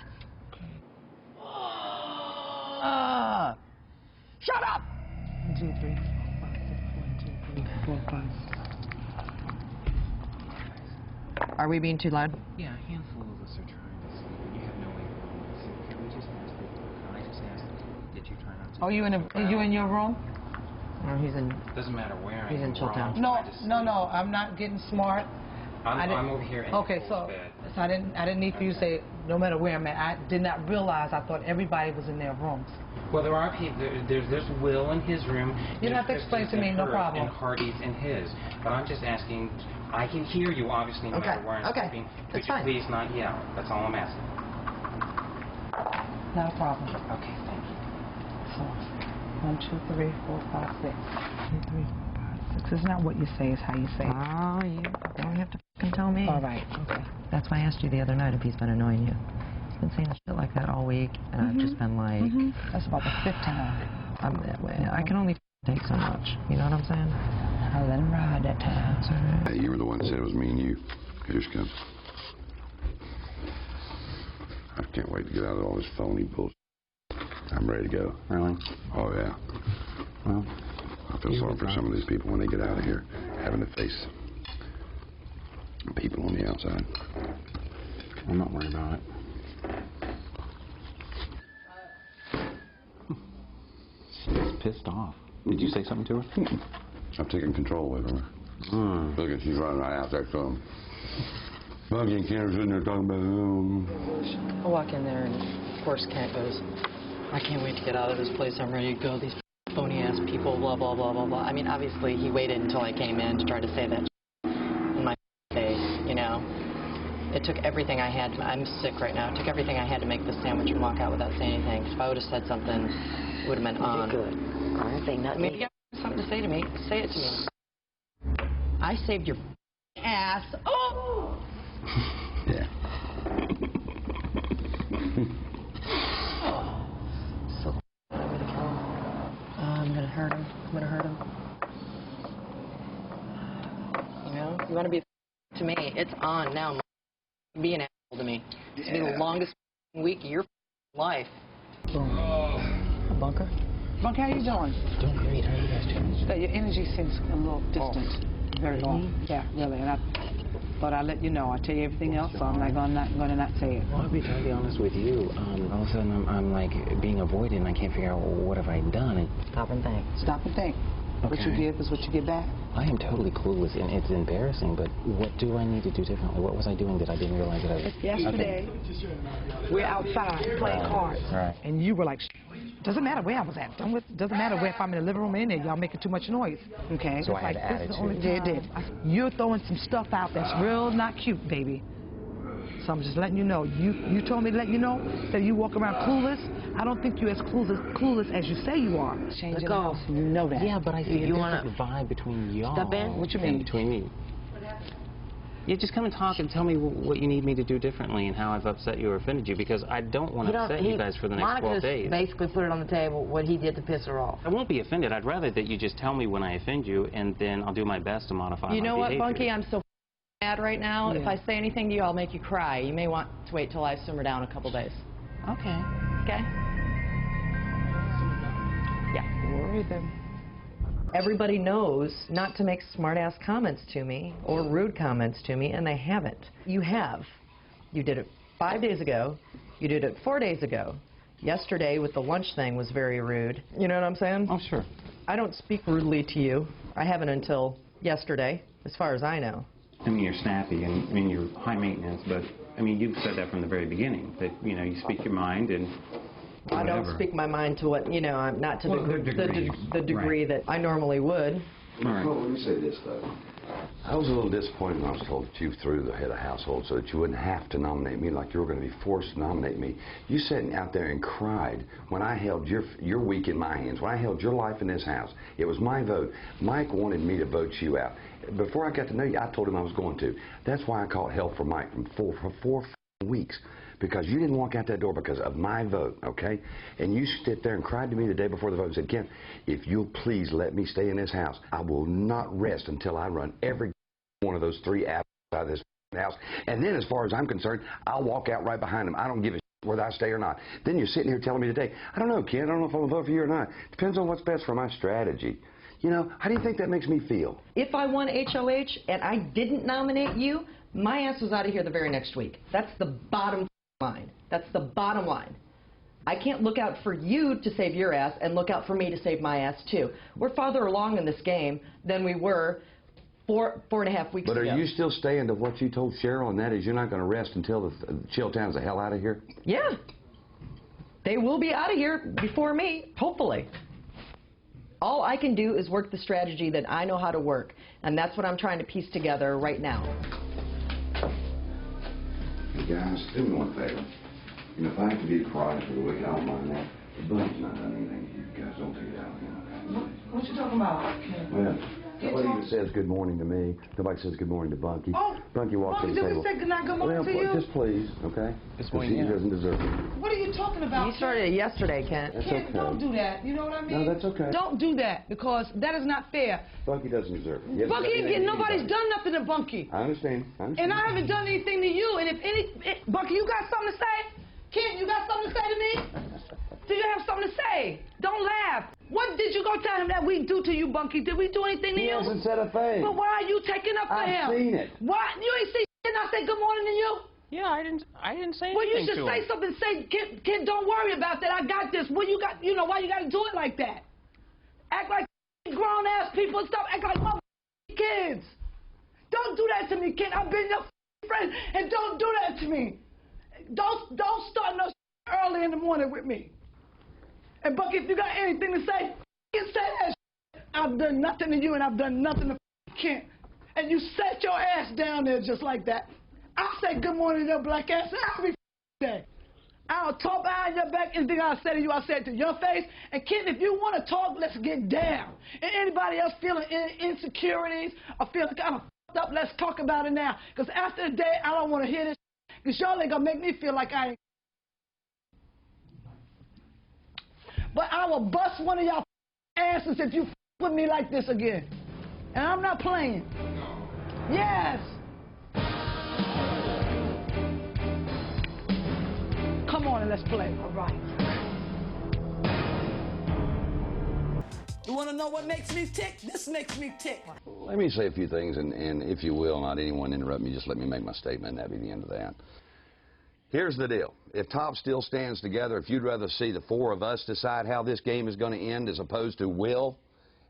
Shut up! 1, 2, 3, 4, 5, 6, 1, 2, 3, 4, 5. Are we being too loud? Yeah, a handful of us are trying to sleep. You have no way of knowing. So can we just ask that? Can I just ask that you try not to... Oh, you in your room? No, he's in... Doesn't matter where He's in Chilltown. No, I'm not getting smart. I'm over here in okay, Nicole's bed. So I didn't need for you to say no matter where I'm at. I did not realize. I thought everybody was in their rooms. Well, there are people. There's Will in his room. You don't have to explain to me, no problem. And Hardy's in his. But I'm just asking. I can hear you, obviously, no matter where I'm sleeping. Could you please not yell? That's all I'm asking. Not a problem. Okay, thank you. So, 1, 2, 3, 4, 5, 6. 1, 2, 3, 4, 5, 6. It's not what you say, it's how you say it. Oh, you don't have to f***ing tell me. All right, okay. That's why I asked you the other night if he's been annoying you. He's been saying shit like that all week, and I've just been like... That's about the 5th time. I'm that way. I can only take so much. You know what I'm saying? I let him ride that time. That's all right. Hey, you were the one that said it was me and you. Here's come. I can't wait to get out of all this phony bullshit. I'm ready to go. Really? Oh, yeah. Well, I feel sorry for some of these people when they get out of here, having to face people on the outside. I'm not worried about it. She's pissed off. Did you say something to her? I've taken control away from her. Look at she's running right out there to him. Bucky and Ken are sitting there talking about I walk in there, and of course Kent goes, I can't wait to get out of this place. I'm ready to go. These phony-ass people, blah, blah, blah, blah, blah. I mean, obviously, he waited until I came in to try to say that in my face, you know. It took everything I had. I'm sick right now. It took everything I had to make the sandwich and walk out without saying anything. If I would have said something, it would have been on. Good. I didn't say nothing. I mean, if you got something to say to me, say it to me. I saved your ass. Oh! Yeah. So I'm gonna kill him. I'm gonna hurt him. I'm gonna hurt him. You know, you want to be to me. It's on now. Be an asshole to me. It's gonna be the longest week of your life. Boom. A bunker. Bunker, how you doing? Doing great. How are you guys doing? Your energy seems a little distant. Very low. Yeah, really. And I thought I'd let you know. I'll tell you everything else, so I'm not gonna not say it. Well, I'll be totally honest with you. All of a sudden, I'm like being avoided, and I can't figure out what have I done. And Stop and think. Stop and think. What you give is what you get back. I am totally clueless, and it's embarrassing, but what do I need to do differently? What was I doing that I didn't realize that I was... Yesterday, we're outside playing cards, and you were like, doesn't matter where I was at. Doesn't matter where if I'm in the living room or in there. Y'all making too much noise. Okay? So I had attitude. Yeah, it did. You're throwing some stuff out that's real not cute, baby. So I'm just letting you know. You told me to let you know that you walk around clueless. I don't think you're as clueless as you say you are. Changing the house, you know that. Yeah, but I see a different vibe between y'all. Step in? What you mean? Between me. Yeah, just come and talk and tell me what you need me to do differently and how I've upset you or offended you, because I don't want to upset you guys for the next 12 days. Basically put it on the table what he did to piss her off. I won't be offended. I'd rather that you just tell me when I offend you, and then I'll do my best to modify my behavior. You know what, Bunky? I'm so mad right now. Yeah. If I say anything to you, I'll make you cry. You may want to wait till I simmer down a couple days. Okay. Okay? Yeah. Worry them. Everybody knows not to make smart-ass comments to me or rude comments to me, and they haven't. You have. You did it 5 days ago. You did it 4 days ago. Yesterday with the lunch thing was very rude. You know what I'm saying? Oh, sure. I don't speak rudely to you. I haven't until yesterday, as far as I know. I mean, you're snappy and I mean, you're high maintenance, but I mean, you've said that from the very beginning, that, you know, you speak your mind and whatever. I don't speak my mind to what, you know, I'm not to the degree that I normally would. All right. Well, let me say this, though. I was a little disappointed when I was told that you threw the head of household so that you wouldn't have to nominate me like you were going to be forced to nominate me. You sat out there and cried when I held your week in my hands, when I held your life in this house. It was my vote. Mike wanted me to vote you out. Before I got to know you, I told him I was going to. That's why I called hell for Mike for 4 weeks. Because you didn't walk out that door because of my vote, okay? And you stood there and cried to me the day before the vote and said, Ken, if you'll please let me stay in this house, I will not rest until I run every one of those 3 apples out of this house. And then, as far as I'm concerned, I'll walk out right behind him. I don't give a whether I stay or not. Then you're sitting here telling me today, I don't know, Ken, I don't know if I'm going to vote for you or not. Depends on what's best for my strategy. You know, how do you think that makes me feel? If I won HOH and I didn't nominate you, my ass was out of here the very next week. That's the bottom line. That's the bottom line. I can't look out for you to save your ass and look out for me to save my ass too. We're farther along in this game than we were four and a half weeks ago. But are you still staying to what you told Cheryl, and that is you're not going to rest until the Chilltown's the hell out of here? Yeah. They will be out of here before me, hopefully. All I can do is work the strategy that I know how to work, and that's what I'm trying to piece together right now. Hey guys, do me one favor. You know, if I have to be quiet for the week, I don't mind that. The Bunky's not done anything to you guys. Don't take it out on him, okay? What you talking about? Well, nobody even says good morning to me. Nobody says good morning to Bunky. Oh, Bunky walks to the did table. we say good night, good morning well, to you? Just please, okay? Because he doesn't deserve it. What are you talking about? You started it yesterday, Kent. That's Kent, okay. don't do that. You know what I mean? No, that's okay. Don't do that, because that is not fair. Bunky doesn't deserve it. Bunky, nobody's done nothing to Bunky. I understand. And I haven't done anything to you. And if Bunky, you got something to say? Kent, you got something to say to me? Do you have something to say? Don't laugh. What did you go tell him that we do to you, Bunky? Did we do anything to you? He hasn't said a thing. But why are you taking up for him? I've seen it. Why? You ain't seen and I say good morning to you? Yeah, I didn't say anything. Well, you should to say him. something. Say, kid, don't worry about that. I got this. Well, you got, you know, why you got to do it like that? Act like grown ass people and stuff. Act like kids. Don't do that to me, kid. I've been your friend, and don't do that to me. Don't start no early in the morning with me. And Bucky, if you got anything to say, you can say that. I've done nothing to you, and I've done nothing to Kent. And you sat your ass down there just like that. I say good morning to your black ass every day. I'll talk behind your back. Anything I say to you, I say it to your face. And Kent, if you want to talk, let's get down. And anybody else feeling insecurities or feeling kind of f***ed up, let's talk about it now. Because after the day, I don't want to hear this. Because y'all ain't going to make me feel like I ain't. But I will bust one of y'all asses if you with me like this again. And I'm not playing. Yes. Come on and let's play. All right. You want to know what makes me tick? This makes me tick. Let me say a few things, and if you will, not anyone interrupt me, just let me make my statement, and that'll be the end of that. Here's the deal. If Top still stands together, if you'd rather see the four of us decide how this game is going to end as opposed to Will,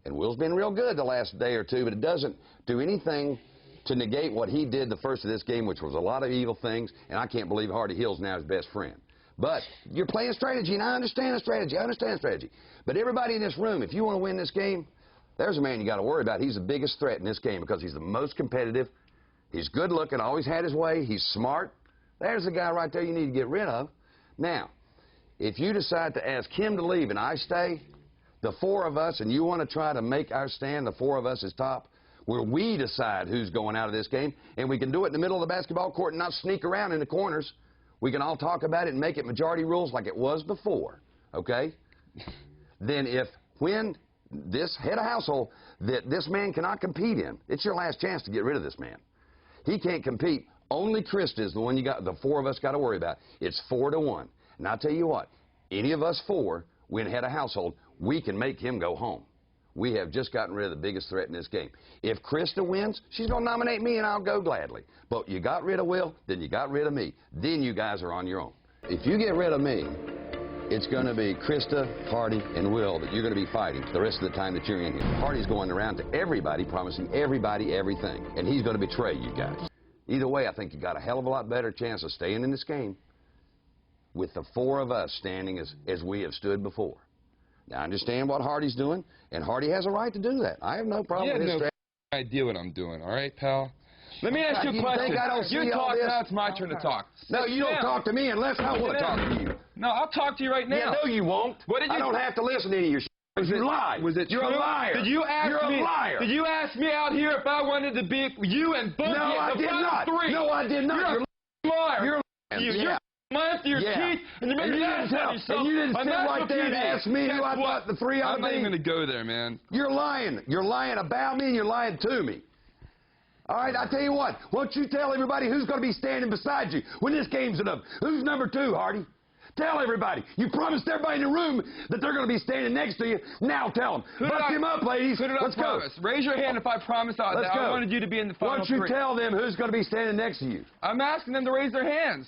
and Will's been real good the last day or two, but it doesn't do anything to negate what he did the first of this game, which was a lot of evil things, and I can't believe Hardy Hill's now his best friend. But you're playing strategy, and I understand the strategy. I understand strategy. But everybody in this room, if you want to win this game, there's a man you got to worry about. He's the biggest threat in this game because he's the most competitive. He's good looking, always had his way. He's smart. There's the guy right there you need to get rid of. Now, if you decide to ask him to leave and I stay, the four of us, and you want to try to make our stand, the four of us as top, where we decide who's going out of this game, and we can do it in the middle of the basketball court and not sneak around in the corners. We can all talk about it and make it majority rules like it was before, okay? Then when this head of household that this man cannot compete in, it's your last chance to get rid of this man. He can't compete. Only Krista is the one the four of us got to worry about. It's 4-1. And I'll tell you what, any of us four, win head of household, we can make him go home. We have just gotten rid of the biggest threat in this game. If Krista wins, she's going to nominate me, and I'll go gladly. But you got rid of Will, then you got rid of me. Then you guys are on your own. If you get rid of me, it's going to be Krista, Hardy, and Will that you're going to be fighting the rest of the time that you're in here. Hardy's going around to everybody, promising everybody everything, and he's going to betray you guys. Either way, I think you got a hell of a lot better chance of staying in this game with the four of us standing as we have stood before. Now, I understand what Hardy's doing, and Hardy has a right to do that. I have no problem with his strategy. You have no idea what I'm doing, all right, pal? Let me ask you a question. Think I don't you see talk, all this? now it's my turn to talk. No, you don't talk to me unless I want to talk to you. No, I'll talk to you right now. Yeah, no, you won't. What did you I don't have to listen to any of your shit. You lie. Was it You're true? a liar. Did you ask You're me? a liar. Did you ask me out here if I wanted to be you and Bunky No, I at the did final not. three? No, I did not. You're a liar. You're lying. You're lying to your teeth, and you didn't yourself. And you didn't on sit right national there and TV. ask me who I thought the three ought to be. I'm not even going to go there, man. You're lying. You're lying about me, and you're lying to me. All right, I tell you what. Why don't you tell everybody who's going to be standing beside you when this game's up? Who's number 2, Hardy? Tell everybody. You promised everybody in the room that they're going to be standing next to you. Now tell them. Bust him up, ladies. Let's go. Raise your hand if I promised that I wanted you to be in the final 3. Why don't you tell them who's going to be standing next to you? I'm asking them to raise their hands.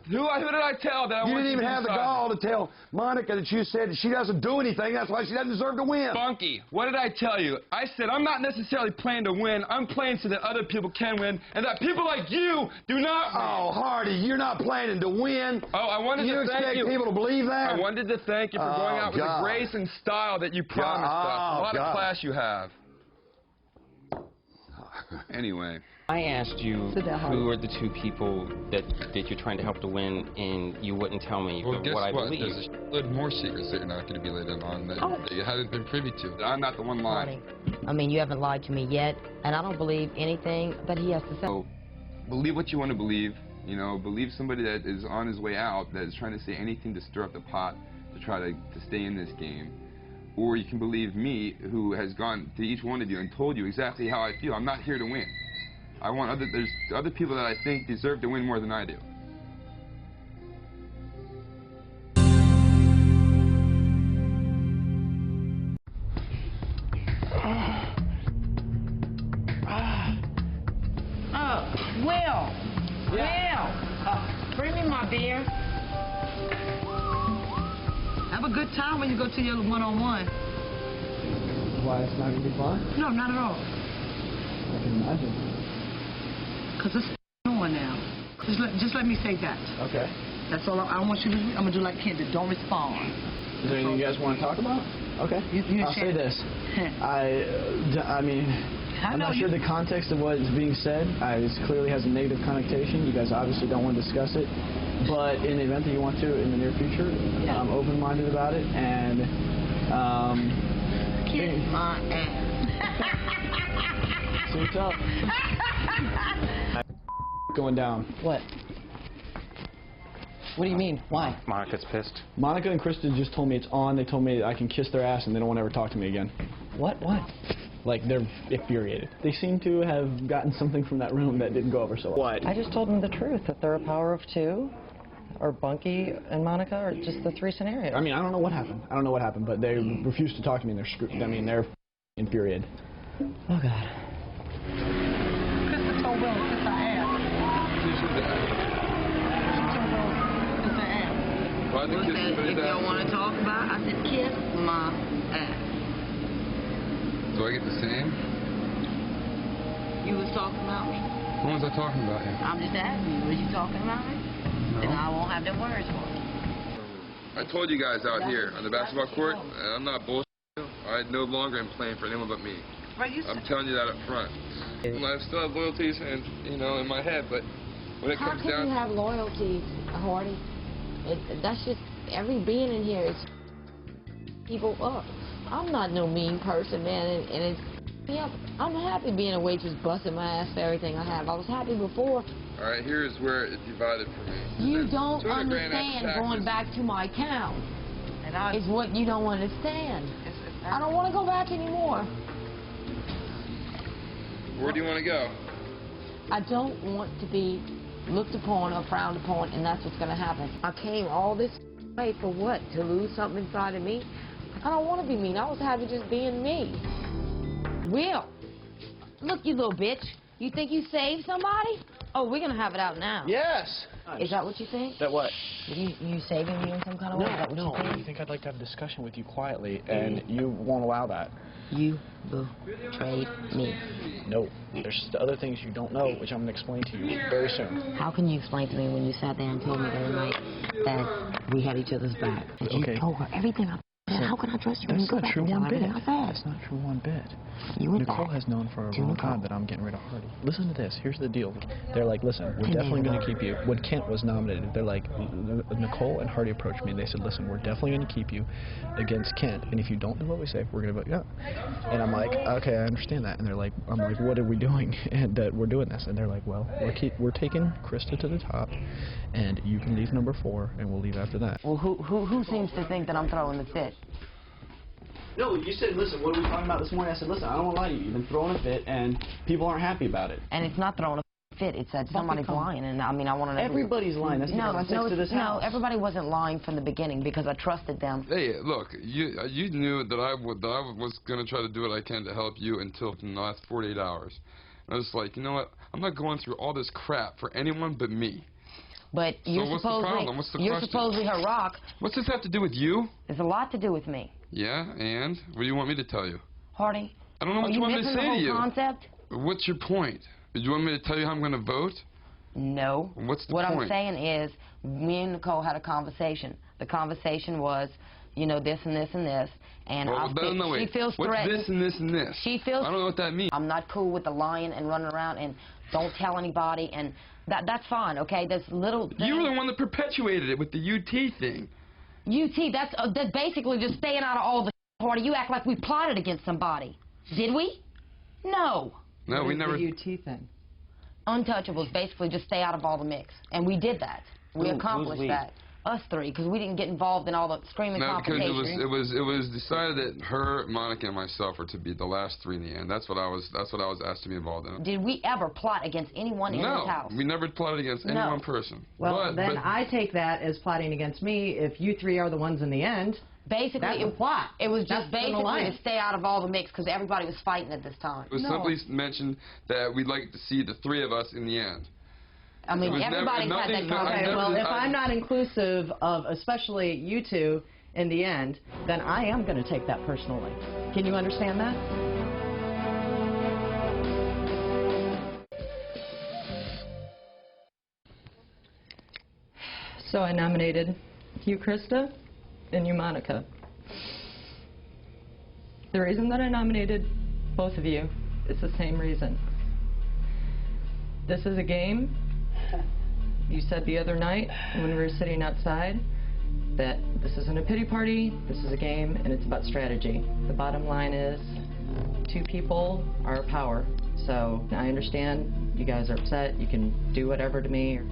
Who did I tell that I You want didn't even to have the gall to tell Monica that you said that she doesn't do anything. That's why she doesn't deserve to win. Bunky, what did I tell you? I said I'm not necessarily playing to win. I'm playing so that other people can win, and that people like you do not win. Oh, Hardy, you're not planning to win. Oh, I wanted to thank you. You expect people to believe that? I wanted to thank you for going out with the grace and style that you promised us. A lot of class you have. Anyway. I asked you who are the 2 people that you're trying to help to win, and you wouldn't tell me Well, guess what I what? believe. There's a shitload more secrets that you're not going to be letting on that you haven't been privy to. I'm not the one lying. I mean, you haven't lied to me yet, and I don't believe anything that he has to say. So, believe what you want to believe. You know, believe somebody that is on his way out, that is trying to say anything to stir up the pot, to try to stay in this game. Or you can believe me, who has gone to each one of you and told you exactly how I feel. I'm not here to win. I want there's other people that I think deserve to win more than I do. Bring me my beer. Have a good time when you go to your one-on-one. Why, it's not going to be fun? No, not at all. I can imagine. Because it's on now. Just let me say that. Okay. That's all I want you to do. I'm going to do like Ken did. Don't respond. Is there anything you guys want to talk about? Okay. I'll say this. I mean, I'm not sure the context of what is being said. It clearly has a negative connotation. You guys obviously don't want to discuss it. But in the event that you want to in the near future, I'm open-minded about it. And, kiss my ass. So what's up? Going down. What? What do you mean? Why? Monica's pissed. Monica and Kristen just told me it's on. They told me I can kiss their ass and they don't want to ever talk to me again. What? What? Like, they're infuriated. They seem to have gotten something from that room that didn't go over so well. What? I just told them the truth, that they're a power of 2, or Bunky and Monica, or just the 3 scenarios. I mean, I don't know what happened. I don't know what happened, but they refused to talk to me and they're infuriated. Oh, God. Kristen told Will to kiss her ass. If y'all want to talk about it, I said, kiss my ass. Do I get the same? You was talking about me. When was I talking about him? I'm just asking you, was you talking about me? No. Then I won't have them words for you. I told you guys out here on the basketball court, and I'm not bullshitting. I no longer am playing for anyone but me. I'm telling you that up front. I still have loyalties and in my head, but when it comes down, how can you have loyalties, Hardy? That's just every being in here is people up. I'm not no mean person, man, and it's I'm happy being a waitress, busting my ass for everything I have. I was happy before. All right, here's where it's divided for me. You don't understand going back to my account. It's what you don't understand. I don't want to go back anymore. Where do you want to go? I don't want to be looked upon or frowned upon, and that's what's going to happen. I came all this way for what? To lose something inside of me? I don't want to be mean. I was happy just being me. Will, look, you little bitch. You think you saved somebody? Oh, we're going to have it out now. Yes. Is that what you think? That what? You saving me in some kind of way? Is that what No. you You think I'd like to have a discussion with you quietly, and you won't allow that. You betrayed me. No. There's other things you don't know, which I'm going to explain to you very soon. How can you explain to me when you sat there and told me the other night that we had each other's back? That you told her everything I said. How can I trust you when you go back and tell everything I said? That's not true one bit. You went Nicole back has known for a to long Nicole. time that I'm getting rid of Hardy. Listen to this. Here's the deal. They're like, listen, we're definitely going to keep you. When Kent was nominated, they're like, Nicole and Hardy approached me and they said, listen, we're definitely going to keep you against Kent. And if you don't do what we say, we're going to vote you out. And I'm like, okay, I understand that. And they're like, I'm like, what are we doing? And we're doing this. And they're like, well, we're taking Krista to the top, and you can leave number 4, and we'll leave after that. Well, who seems to think that I'm throwing the fit? No, you said, listen, what are we talking about this morning? I said, listen, I don't want to lie to you. You've been throwing a fit, and people aren't happy about it. And it's not throwing a fit. It's that somebody's lying, and I mean, I want to know. Everybody's lying. That's the context of this house. No, everybody wasn't lying from the beginning because I trusted them. Hey, look, you knew that I was going to try to do what I can to help you until the last 48 hours. And I was like, you know what? I'm not going through all this crap for anyone but me. But you're so what's the problem? What's the question? supposedly her rock. What's this have to do with you? There's a lot to do with me. Yeah, and what do you want me to tell you? Hardy, I don't know what you want me to say to you. Concept? What's your point? Did you want me to tell you how I'm going to vote? No. What's the point? What I'm point? saying is, me and Nicole had a conversation. The conversation was, you know, this and this and this, and she feels threatened. What's this and this and this? She feels. I don't know what that means. I'm not cool with the lying and running around and don't tell anybody, and that's fine, okay? There's little things. You were the one that perpetuated it with the UT thing. UT, that's basically just staying out of all the party. You act like we plotted against somebody. Did we? No. No, we never. The UT thing. Untouchables, basically just stay out of all the mix. And we did that. We accomplished that. Us three, because we didn't get involved in all the screaming confrontation. No, because it was decided that her, Monica, and myself were to be the last three in the end. That's what I was asked to be involved in. Did we ever plot against anyone in this house? No, we never plotted against any one person. Well, then I take that as plotting against me. If you three are the ones in the end, basically, that's a plot. It was just basically to stay out of all the mix because everybody was fighting at this time. It was simply mentioned that we'd like to see the three of us in the end. I mean, everybody's had that conversation. Okay, well, if I'm not inclusive of especially you two in the end, then I am going to take that personally. Can you understand that? So I nominated you, Krista, and you, Monica. The reason that I nominated both of you is the same reason. This is a game. You said the other night when we were sitting outside that this isn't a pity party, this is a game, and it's about strategy. The bottom line is 2 people are power. So I understand you guys are upset. You can do whatever to me, or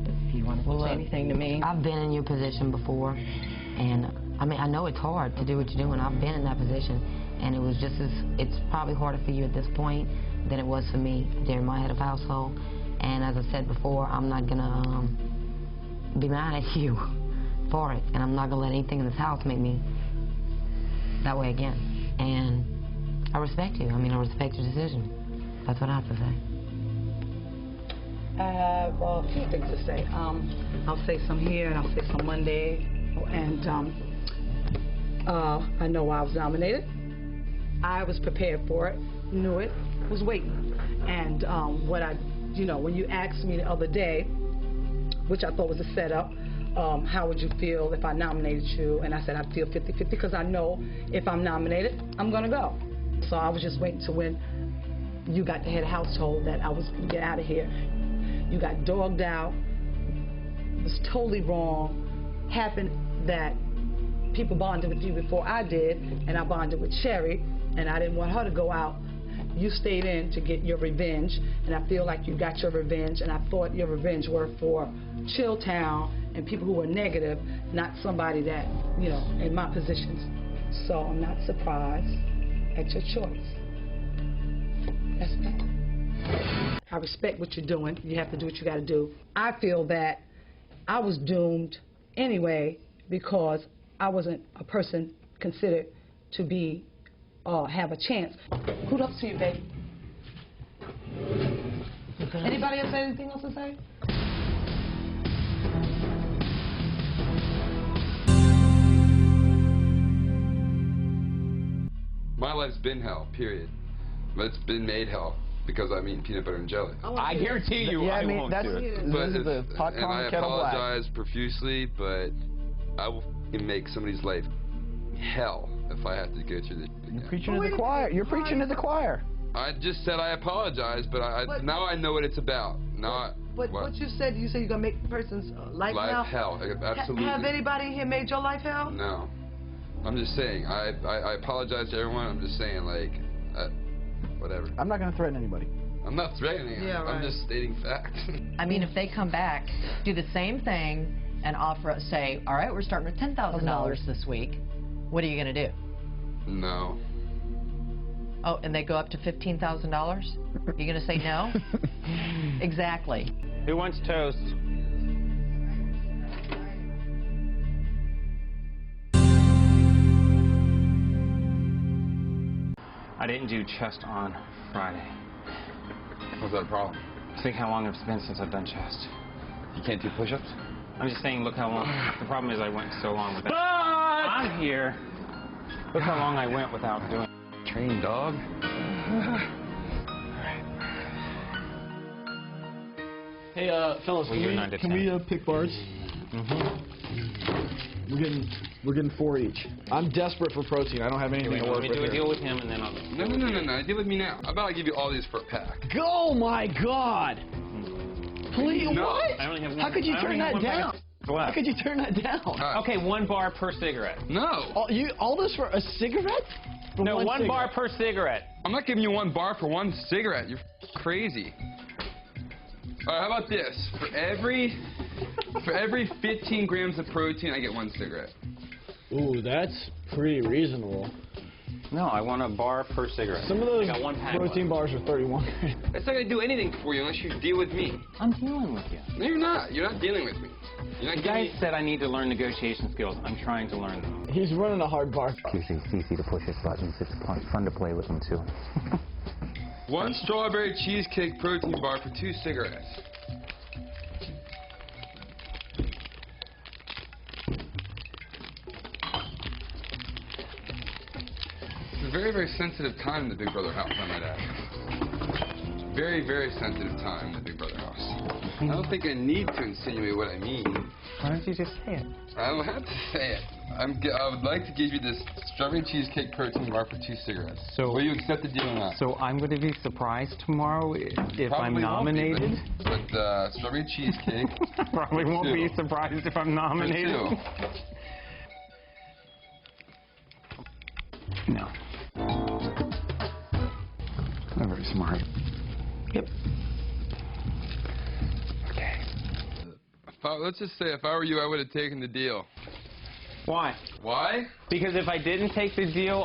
if you want to say anything to me. I've been in your position before, and I mean, I know it's hard to do what you're doing. I've been in that position, and it's probably harder for you at this point than it was for me during my head of household. And as I said before, I'm not going to be mad at you for it. And I'm not going to let anything in this house make me that way again. And I respect you. I mean, I respect your decision. That's what I have to say. Well, a few things to say. I'll say some here and I'll say some Monday. And I know I was nominated. I was prepared for it, knew it, was waiting. And when you asked me the other day, which I thought was a setup, how would you feel if I nominated you? And I said I'd feel 50-50 because I know if I'm nominated, I'm going to go. So I was just waiting to when you got the head of household that I was going to get out of here. You got dogged out. It was totally wrong. Happened that people bonded with you before I did, and I bonded with Sherry, and I didn't want her to go out. You stayed in to get your revenge, and I feel like you got your revenge, and I thought your revenge were for Chilltown and people who were negative, not somebody that, in my positions. So I'm not surprised at your choice. That's that. I respect what you're doing. You have to do what you got to do. I feel that I was doomed anyway because I wasn't a person considered to be have a chance. Kudos to you, baby. Anybody else have anything else to say? My life's been hell, period. But it's been made hell because I'm eating peanut butter and jelly. I guarantee you I won't do it. But and I apologize profusely, but I will make somebody's life hell if I have to go through this. You're preaching to the choir. You're preaching to the choir. I just said I apologize, but now I know what it's about. But what you said you're going to make a person's life hell. Absolutely. Have anybody here made your life hell? No. I'm just saying. I apologize to everyone. I'm just saying, whatever. I'm not going to threaten anybody. I'm not threatening them. Yeah, right. I'm just stating facts. I mean, if they come back, do the same thing, and offer us, say, all right, we're starting with $10,000 this week, what are you going to do? No. Oh, and they go up to $15,000? You gonna say no? Exactly. Who wants toast? I didn't do chest on Friday. Was that a problem? Think how long it's been since I've done chest. You can't do push-ups? I'm just saying, look how long. The problem is I went so long without. I'm here. Look how long I went without doing. Train dog. Hey, fellas, can we pick bars? We're getting 4 each. I'm desperate for protein. I don't have anything to work with. Let me do a deal with him, and then I'll. No. Deal with me now. How about I give you all these for a pack? Oh my God! Please, No. what? I only have one. How could you turn that down? How could you turn that down? Okay, 1 bar per cigarette. No. All this for a cigarette? For no, one bar cigarette. per cigarette. I'm not giving you 1 bar for 1 cigarette. You're crazy. All right, how about this? For every 15 grams of protein, I get 1 cigarette. Ooh, that's pretty reasonable. No, I want a bar per cigarette. Some of those I got 1 pack protein bars are 31 grams. That's not gonna do anything for you unless you deal with me. I'm dealing with you. No, you're not. You're not dealing with me. You're not The guy said I need to learn negotiation skills. I'm trying to learn them. He's running a hard bar. It's easy to push his buttons. It's fun to play with them, too. 1 strawberry cheesecake protein bar for 2 cigarettes. It's a very, very sensitive time in the Big Brother house, I might add. Very, very sensitive time in the Big Brother house. I don't think I need to insinuate what I mean. Why don't you just say it? I don't have to say it. I would like to give you this strawberry cheesecake protein bar for 2 cigarettes. So, will you accept the deal or not? So I'm going to be surprised tomorrow if I'm nominated? Won't be, but strawberry cheesecake. Probably won't be surprised if I'm nominated. No. I'm very smart. Yep. Okay. Let's just say if I were you, I would have taken the deal. Why? Why? Because if I didn't take the deal,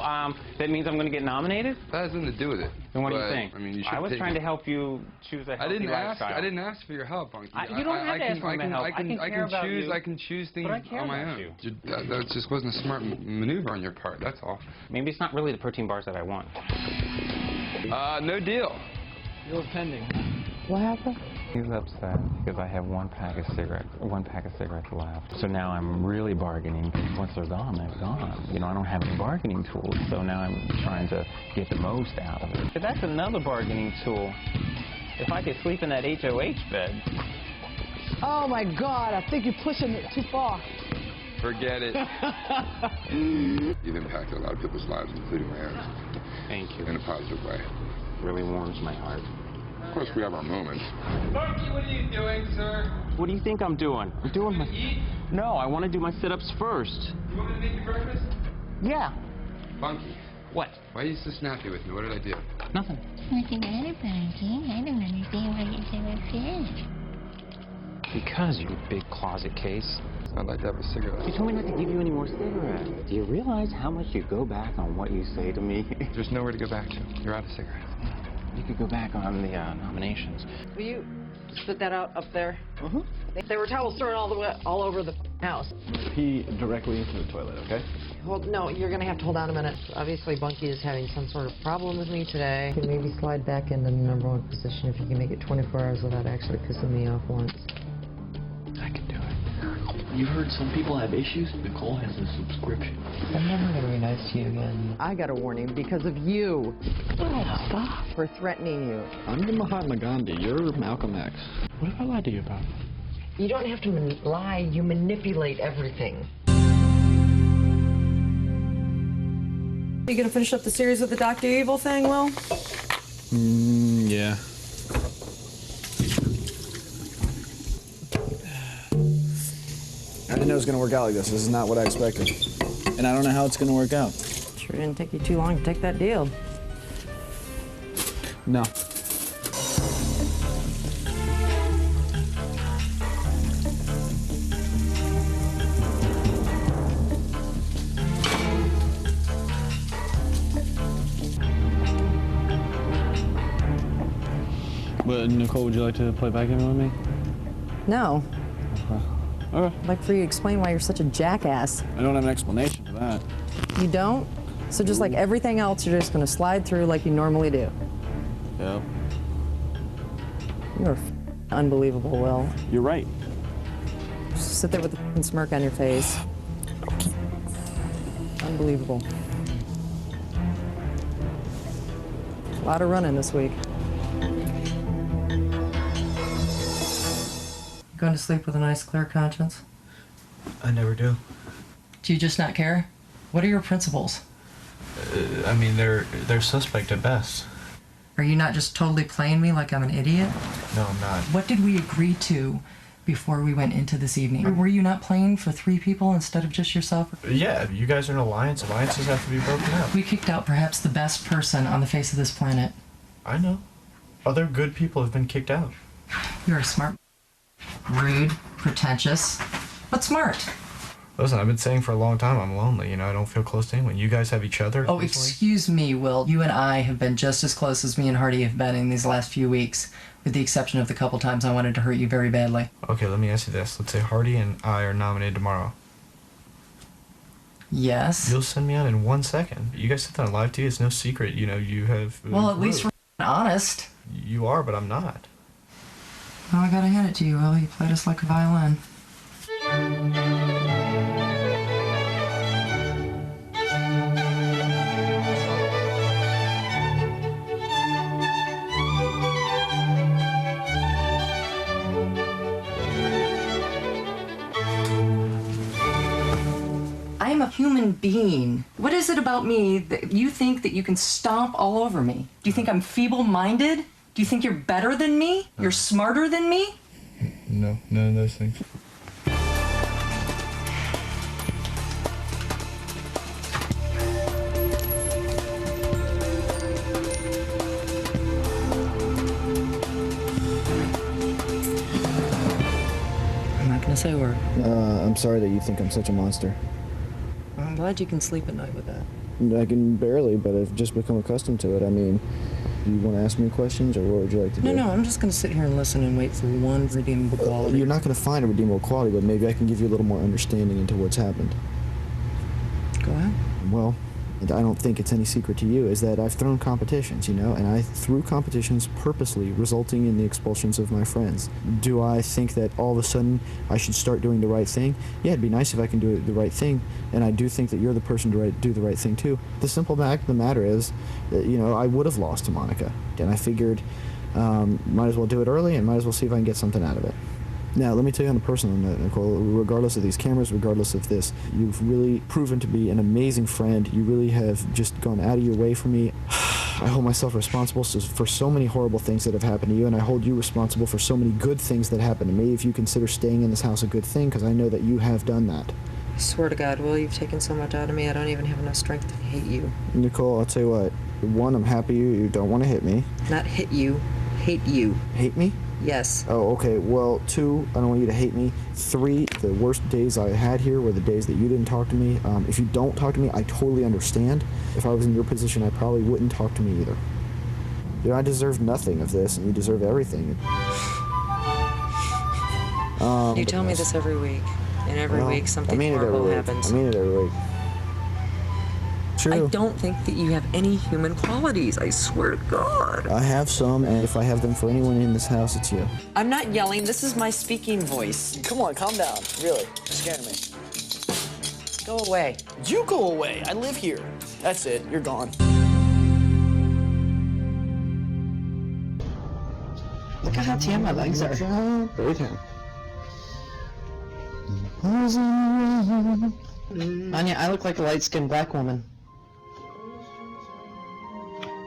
that means I'm going to get nominated? That has nothing to do with it. Then what do you think? I mean, you should I was trying to help you choose a healthy lifestyle. I didn't ask for your help, Bunky. You don't have to ask for my help. I can care about you. I can choose things on my own. That just wasn't a smart maneuver on your part, that's all. Maybe it's not really the protein bars that I want. No deal. You're pending. What happened? He's upset because I have 1 pack of cigarettes left. So now I'm really bargaining. Once they're gone, they're gone. You know, I don't have any bargaining tools, so now I'm trying to get the most out of it. But that's another bargaining tool. If I could sleep in that HOH bed. Oh my God, I think you're pushing it too far. Forget it. You've impacted a lot of people's lives, including my own. Thank you. In a positive way. Really warms my heart. Of course, we have our moments. Bunky, what are you doing, sir? What do you think I'm doing? I'm doing my... Eat? No, I want to do my sit-ups first. You want me to make you breakfast? Yeah. Bunky. What? Why are you so snappy with me? What did I do? Nothing. What's the matter, Bunky? I don't understand why you're so upset. Because, you big closet case. I'd like to have a cigarette. You told me not to give you any more cigarettes. Do you realize how much you go back on what you say to me? There's nowhere to go back to. You're out of cigarettes. You could go back on the nominations. Will you spit that out up there? There were towels thrown all over the house. Pee directly into the toilet, okay? Well, no, you're going to have to hold on a minute. Obviously, Bunky is having some sort of problem with me today. You can maybe slide back into the #1 position if you can make it 24 hours without actually pissing me off once. I can do it. You've heard some people have issues? Nicole has a subscription. I'm never going to be nice to you again. I got a warning because of you. Oh, stop. For threatening you. I'm the Mahatma Gandhi. You're Malcolm X. What have I lied to you about? You don't have to lie. You manipulate everything. Are you going to finish up the series with the Dr. Evil thing, Will? Yeah. I didn't know it was going to work out like this. This is not what I expected. And I don't know how it's going to work out. Sure didn't take you too long to take that deal. No. But Nicole, would you like to play backgammon with me? No. Okay. I'd like for you to explain why you're such a jackass. I don't have an explanation for that. You don't? So just like everything else, you're just going to slide through like you normally do. Yep. You're unbelievable, Will. You're right. Just sit there with a smirk on your face. Unbelievable. A lot of running this week. Going to sleep with a nice, clear conscience? I never do. Do you just not care? What are your principles? I mean, they're suspect at best. Are you not just totally playing me like I'm an idiot? No, I'm not. What did we agree to before we went into this evening? Were you not playing for 3 people instead of just yourself? Yeah, you guys are an alliance. Alliances have to be broken up. We kicked out perhaps the best person on the face of this planet. I know. Other good people have been kicked out. You're smart, rude, pretentious, but smart. Listen, I've been saying for a long time I'm lonely. You know, I don't feel close to anyone. You guys have each other. Oh, excuse me, Will. You and I have been just as close as me and Hardy have been in these last few weeks, with the exception of the couple times I wanted to hurt you very badly. Okay, let me ask you this. Let's say Hardy and I are nominated tomorrow. Yes. You'll send me on in 1 second. You guys sit there on live TV. It's no secret. You know, you have... Well, at least we're honest. You are, but I'm not. Well, I gotta hand it to you, Will. You played us like a violin. I am a human being. What is it about me that you think that you can stomp all over me? Do you think I'm feeble-minded? Do you think you're better than me? You're smarter than me? No, none of those things. I'm not gonna say a word. I'm sorry that you think I'm such a monster. I'm glad you can sleep at night with that. I can barely, but I've just become accustomed to it. I mean, you want to ask me questions, or what would you like to do? No, I'm just gonna sit here and listen and wait for one redeemable quality. You're not going to find a redeemable quality, but maybe I can give you a little more understanding into what's happened. Go ahead. Well, I don't think it's any secret to you, is that I've thrown competitions, you know, and I threw competitions purposely, resulting in the expulsions of my friends. Do I think that all of a sudden I should start doing the right thing? Yeah, it'd be nice if I can do the right thing, and I do think that you're the person to do the right thing too. The simple fact of the matter is that, you know, I would have lost to Monica, and I figured might as well do it early and might as well see if I can get something out of it. Now, let me tell you on a personal note, Nicole, regardless of these cameras, regardless of this, you've really proven to be an amazing friend. You really have just gone out of your way for me. I hold myself responsible for so many horrible things that have happened to you, and I hold you responsible for so many good things that happened to me. If you consider staying in this house a good thing, because I know that you have done that. I swear to God, Will, you've taken so much out of me, I don't even have enough strength to hate you. Nicole, I'll tell you what. 1, I'm happy you don't want to hit me. Not hit you, hate you. Hate me? Yes. Oh, okay. Well, 2, I don't want you to hate me. 3, the worst days I had here were the days that you didn't talk to me. If you don't talk to me, I totally understand. If I was in your position, I probably wouldn't talk to me either. You know, I deserve nothing of this, and you deserve everything. You tell me this every week, and every week something horrible happens. I mean it every week. True. I don't think that you have any human qualities, I swear to God. I have some, and if I have them for anyone in this house, it's you. I'm not yelling, this is my speaking voice. Come on, calm down. Really, you're scaring me. Go away. You go away. I live here. That's it. You're gone. Look at how tan my legs are. Very tan. Anya, I look like a light-skinned black woman.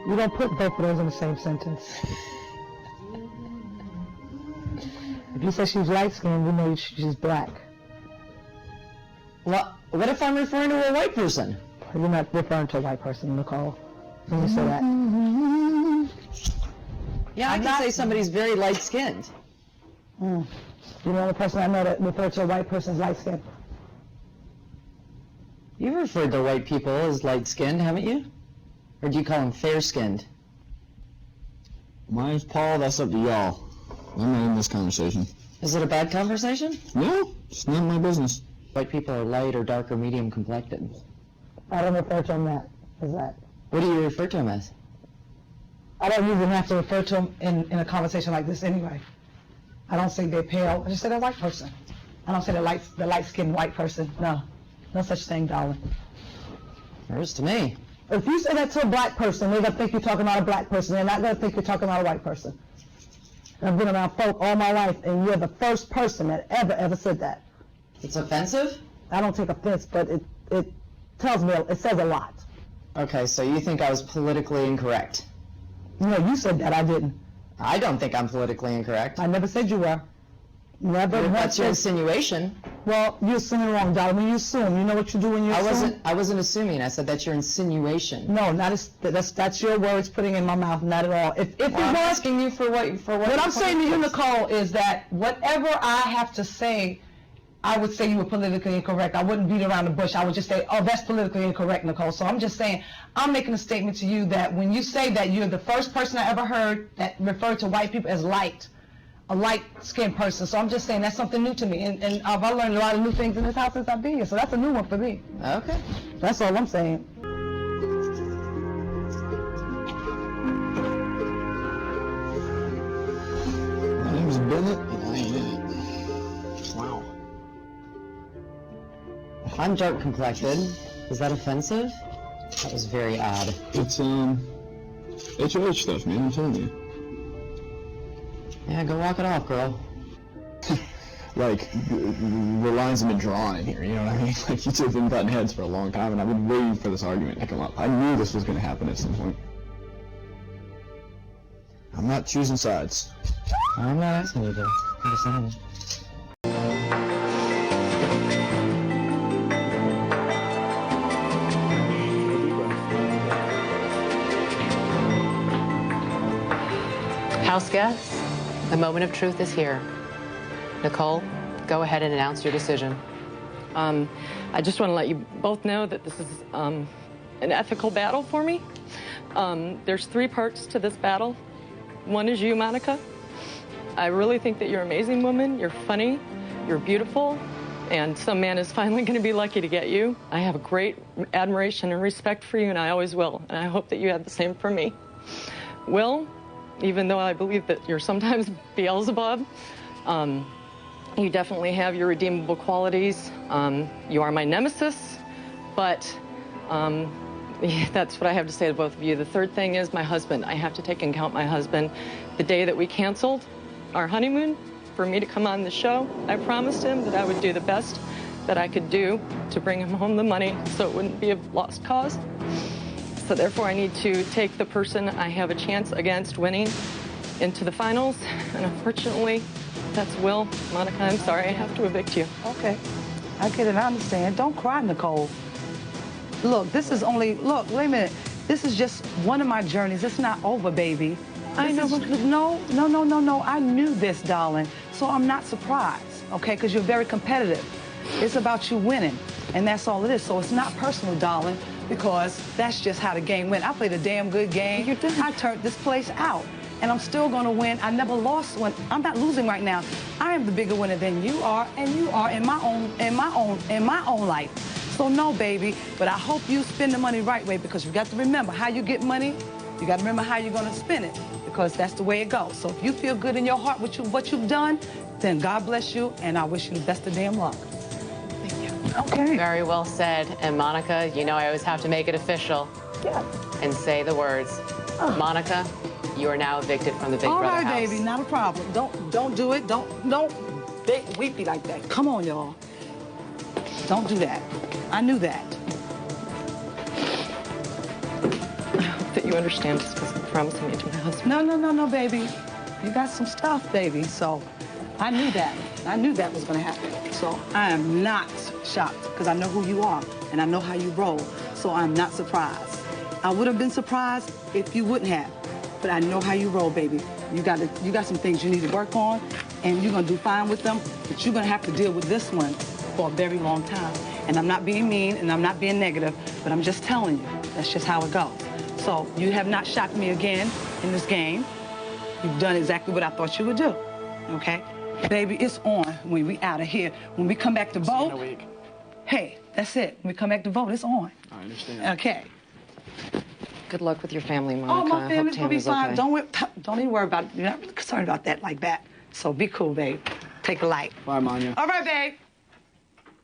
You don't put both of those in the same sentence. If you say she's light-skinned, we know she's black. What if I'm referring to a white person? You're not referring to a white person, Nicole. When you say that. Yeah, I can say somebody's very light-skinned. You're the only person I know that refers to a white person as light-skinned. You've referred to white people as light-skinned, haven't you? Or do you call them fair-skinned? My name's Paul. That's up to y'all. I'm not in this conversation. Is it a bad conversation? No, it's not my business. White people are light or dark or medium complected. I don't refer to them as that. What do you refer to them as? I don't even have to refer to them in a conversation like this anyway. I don't say they're pale. I just say they're a white person. I don't say the light-skinned white person. No. No such thing, darling. There is to me. If you say that to a black person, they're going to think you're talking about a black person. They're not going to think you're talking about a white person. I've been around folk all my life, and you're the first person that ever said that. It's offensive? I don't take offense, but it tells me, it says a lot. Okay, so you think I was politically incorrect? No, you said that, I didn't. I don't think I'm politically incorrect. I never said you were. Never. That's your insinuation. Well, you're assuming wrong, darling. When you assume, you know what you do when you assume? I wasn't assuming. I said that's your insinuation. No, that's your words putting in my mouth, not at all. If I'm asking you for what I'm saying to you, Nicole, is that whatever I have to say, I would say you were politically incorrect. I wouldn't beat around the bush. I would just say, oh, that's politically incorrect, Nicole. So I'm just saying, I'm making a statement to you that when you say that you're the first person I ever heard that referred to white people as light, a light-skinned person. So I'm just saying that's something new to me. And I've learned a lot of new things in this house since I've been here. So that's a new one for me. Okay. That's all I'm saying. My name's Bennett, and I ain't in it. Wow. I'm dark complected. Is that offensive? That was very odd. It's HOH stuff, man. I'm telling you. Yeah, go walk it off, girl. Like, the lines have been drawn in here, you know what I mean? Like, you two have been butting heads for a long time, and I've been waiting for this argument to come up. I knew this was going to happen at some point. I'm not choosing sides. I'm not asking you to. I'm just saying. House guests, the moment of truth is here. Nicole, go ahead and announce your decision. I just want to let you both know that this is an ethical battle for me. There's 3 parts to this battle. One is you, Monica. I really think that you're an amazing woman. You're funny, you're beautiful, and some man is finally going to be lucky to get you. I have a great admiration and respect for you, and I always will, and I hope that you have the same for me. Will, even though I believe that you're sometimes Beelzebub, you definitely have your redeemable qualities. You are my nemesis, but that's what I have to say to both of you. The third thing is my husband. I have to take into account my husband. The day that we canceled our honeymoon for me to come on the show, I promised him that I would do the best that I could do to bring him home the money so it wouldn't be a lost cause. So therefore, I need to take the person I have a chance against winning into the finals. And unfortunately, that's Will. Monica, I'm sorry, I have to evict you. Okay. I get it, I understand. Don't cry, Nicole. Look, this is only, look, wait a minute. This is just one of my journeys. It's not over, baby. I know. No. I knew this, darling. So I'm not surprised, okay? Because you're very competitive. It's about you winning, and that's all it is. So it's not personal, darling, because that's just how the game went. I played a damn good game. You did. I turned this place out, and I'm still going to win. I never lost one. I'm not losing right now. I am the bigger winner than you are, and you are in my own life. So no, baby, but I hope you spend the money right way, because you got to remember how you get money. You got to remember how you're going to spend it, because that's the way it goes. So if you feel good in your heart with what you've done, then God bless you, and I wish you the best of damn luck. Thank you. Okay. Very well said. And Monica, you know I always have to make it official. Yeah. And say the words. Monica, you are now evicted from the Big Brother house. All right, baby, not a problem. Don't do it. Don't weepy like that. Come on, y'all. Don't do that. I knew that. I hope that you understand just because I'm promising it to my husband. No, baby. You got some stuff, baby, so I knew that. I knew that was going to happen. So I am not shocked, because I know who you are, and I know how you roll, so I'm not surprised. I would have been surprised if you wouldn't have, but I know how you roll, baby. You got some things you need to work on, and you're going to do fine with them, but you're going to have to deal with this one for a very long time. And I'm not being mean, and I'm not being negative, but I'm just telling you, that's just how it goes. So you have not shocked me again in this game. You've done exactly what I thought you would do. Okay? Baby, it's on when we out of here. When we come back to vote. See you in a week. Hey, that's it. When we come back to vote, it's on. I understand. Okay. Good luck with your family, Monica. Oh, my family's gonna be Tammy's fine. okay. Don't even worry about it. You're not really concerned about that like that. So be cool, babe. Take a light. Bye, Manya. All right, babe.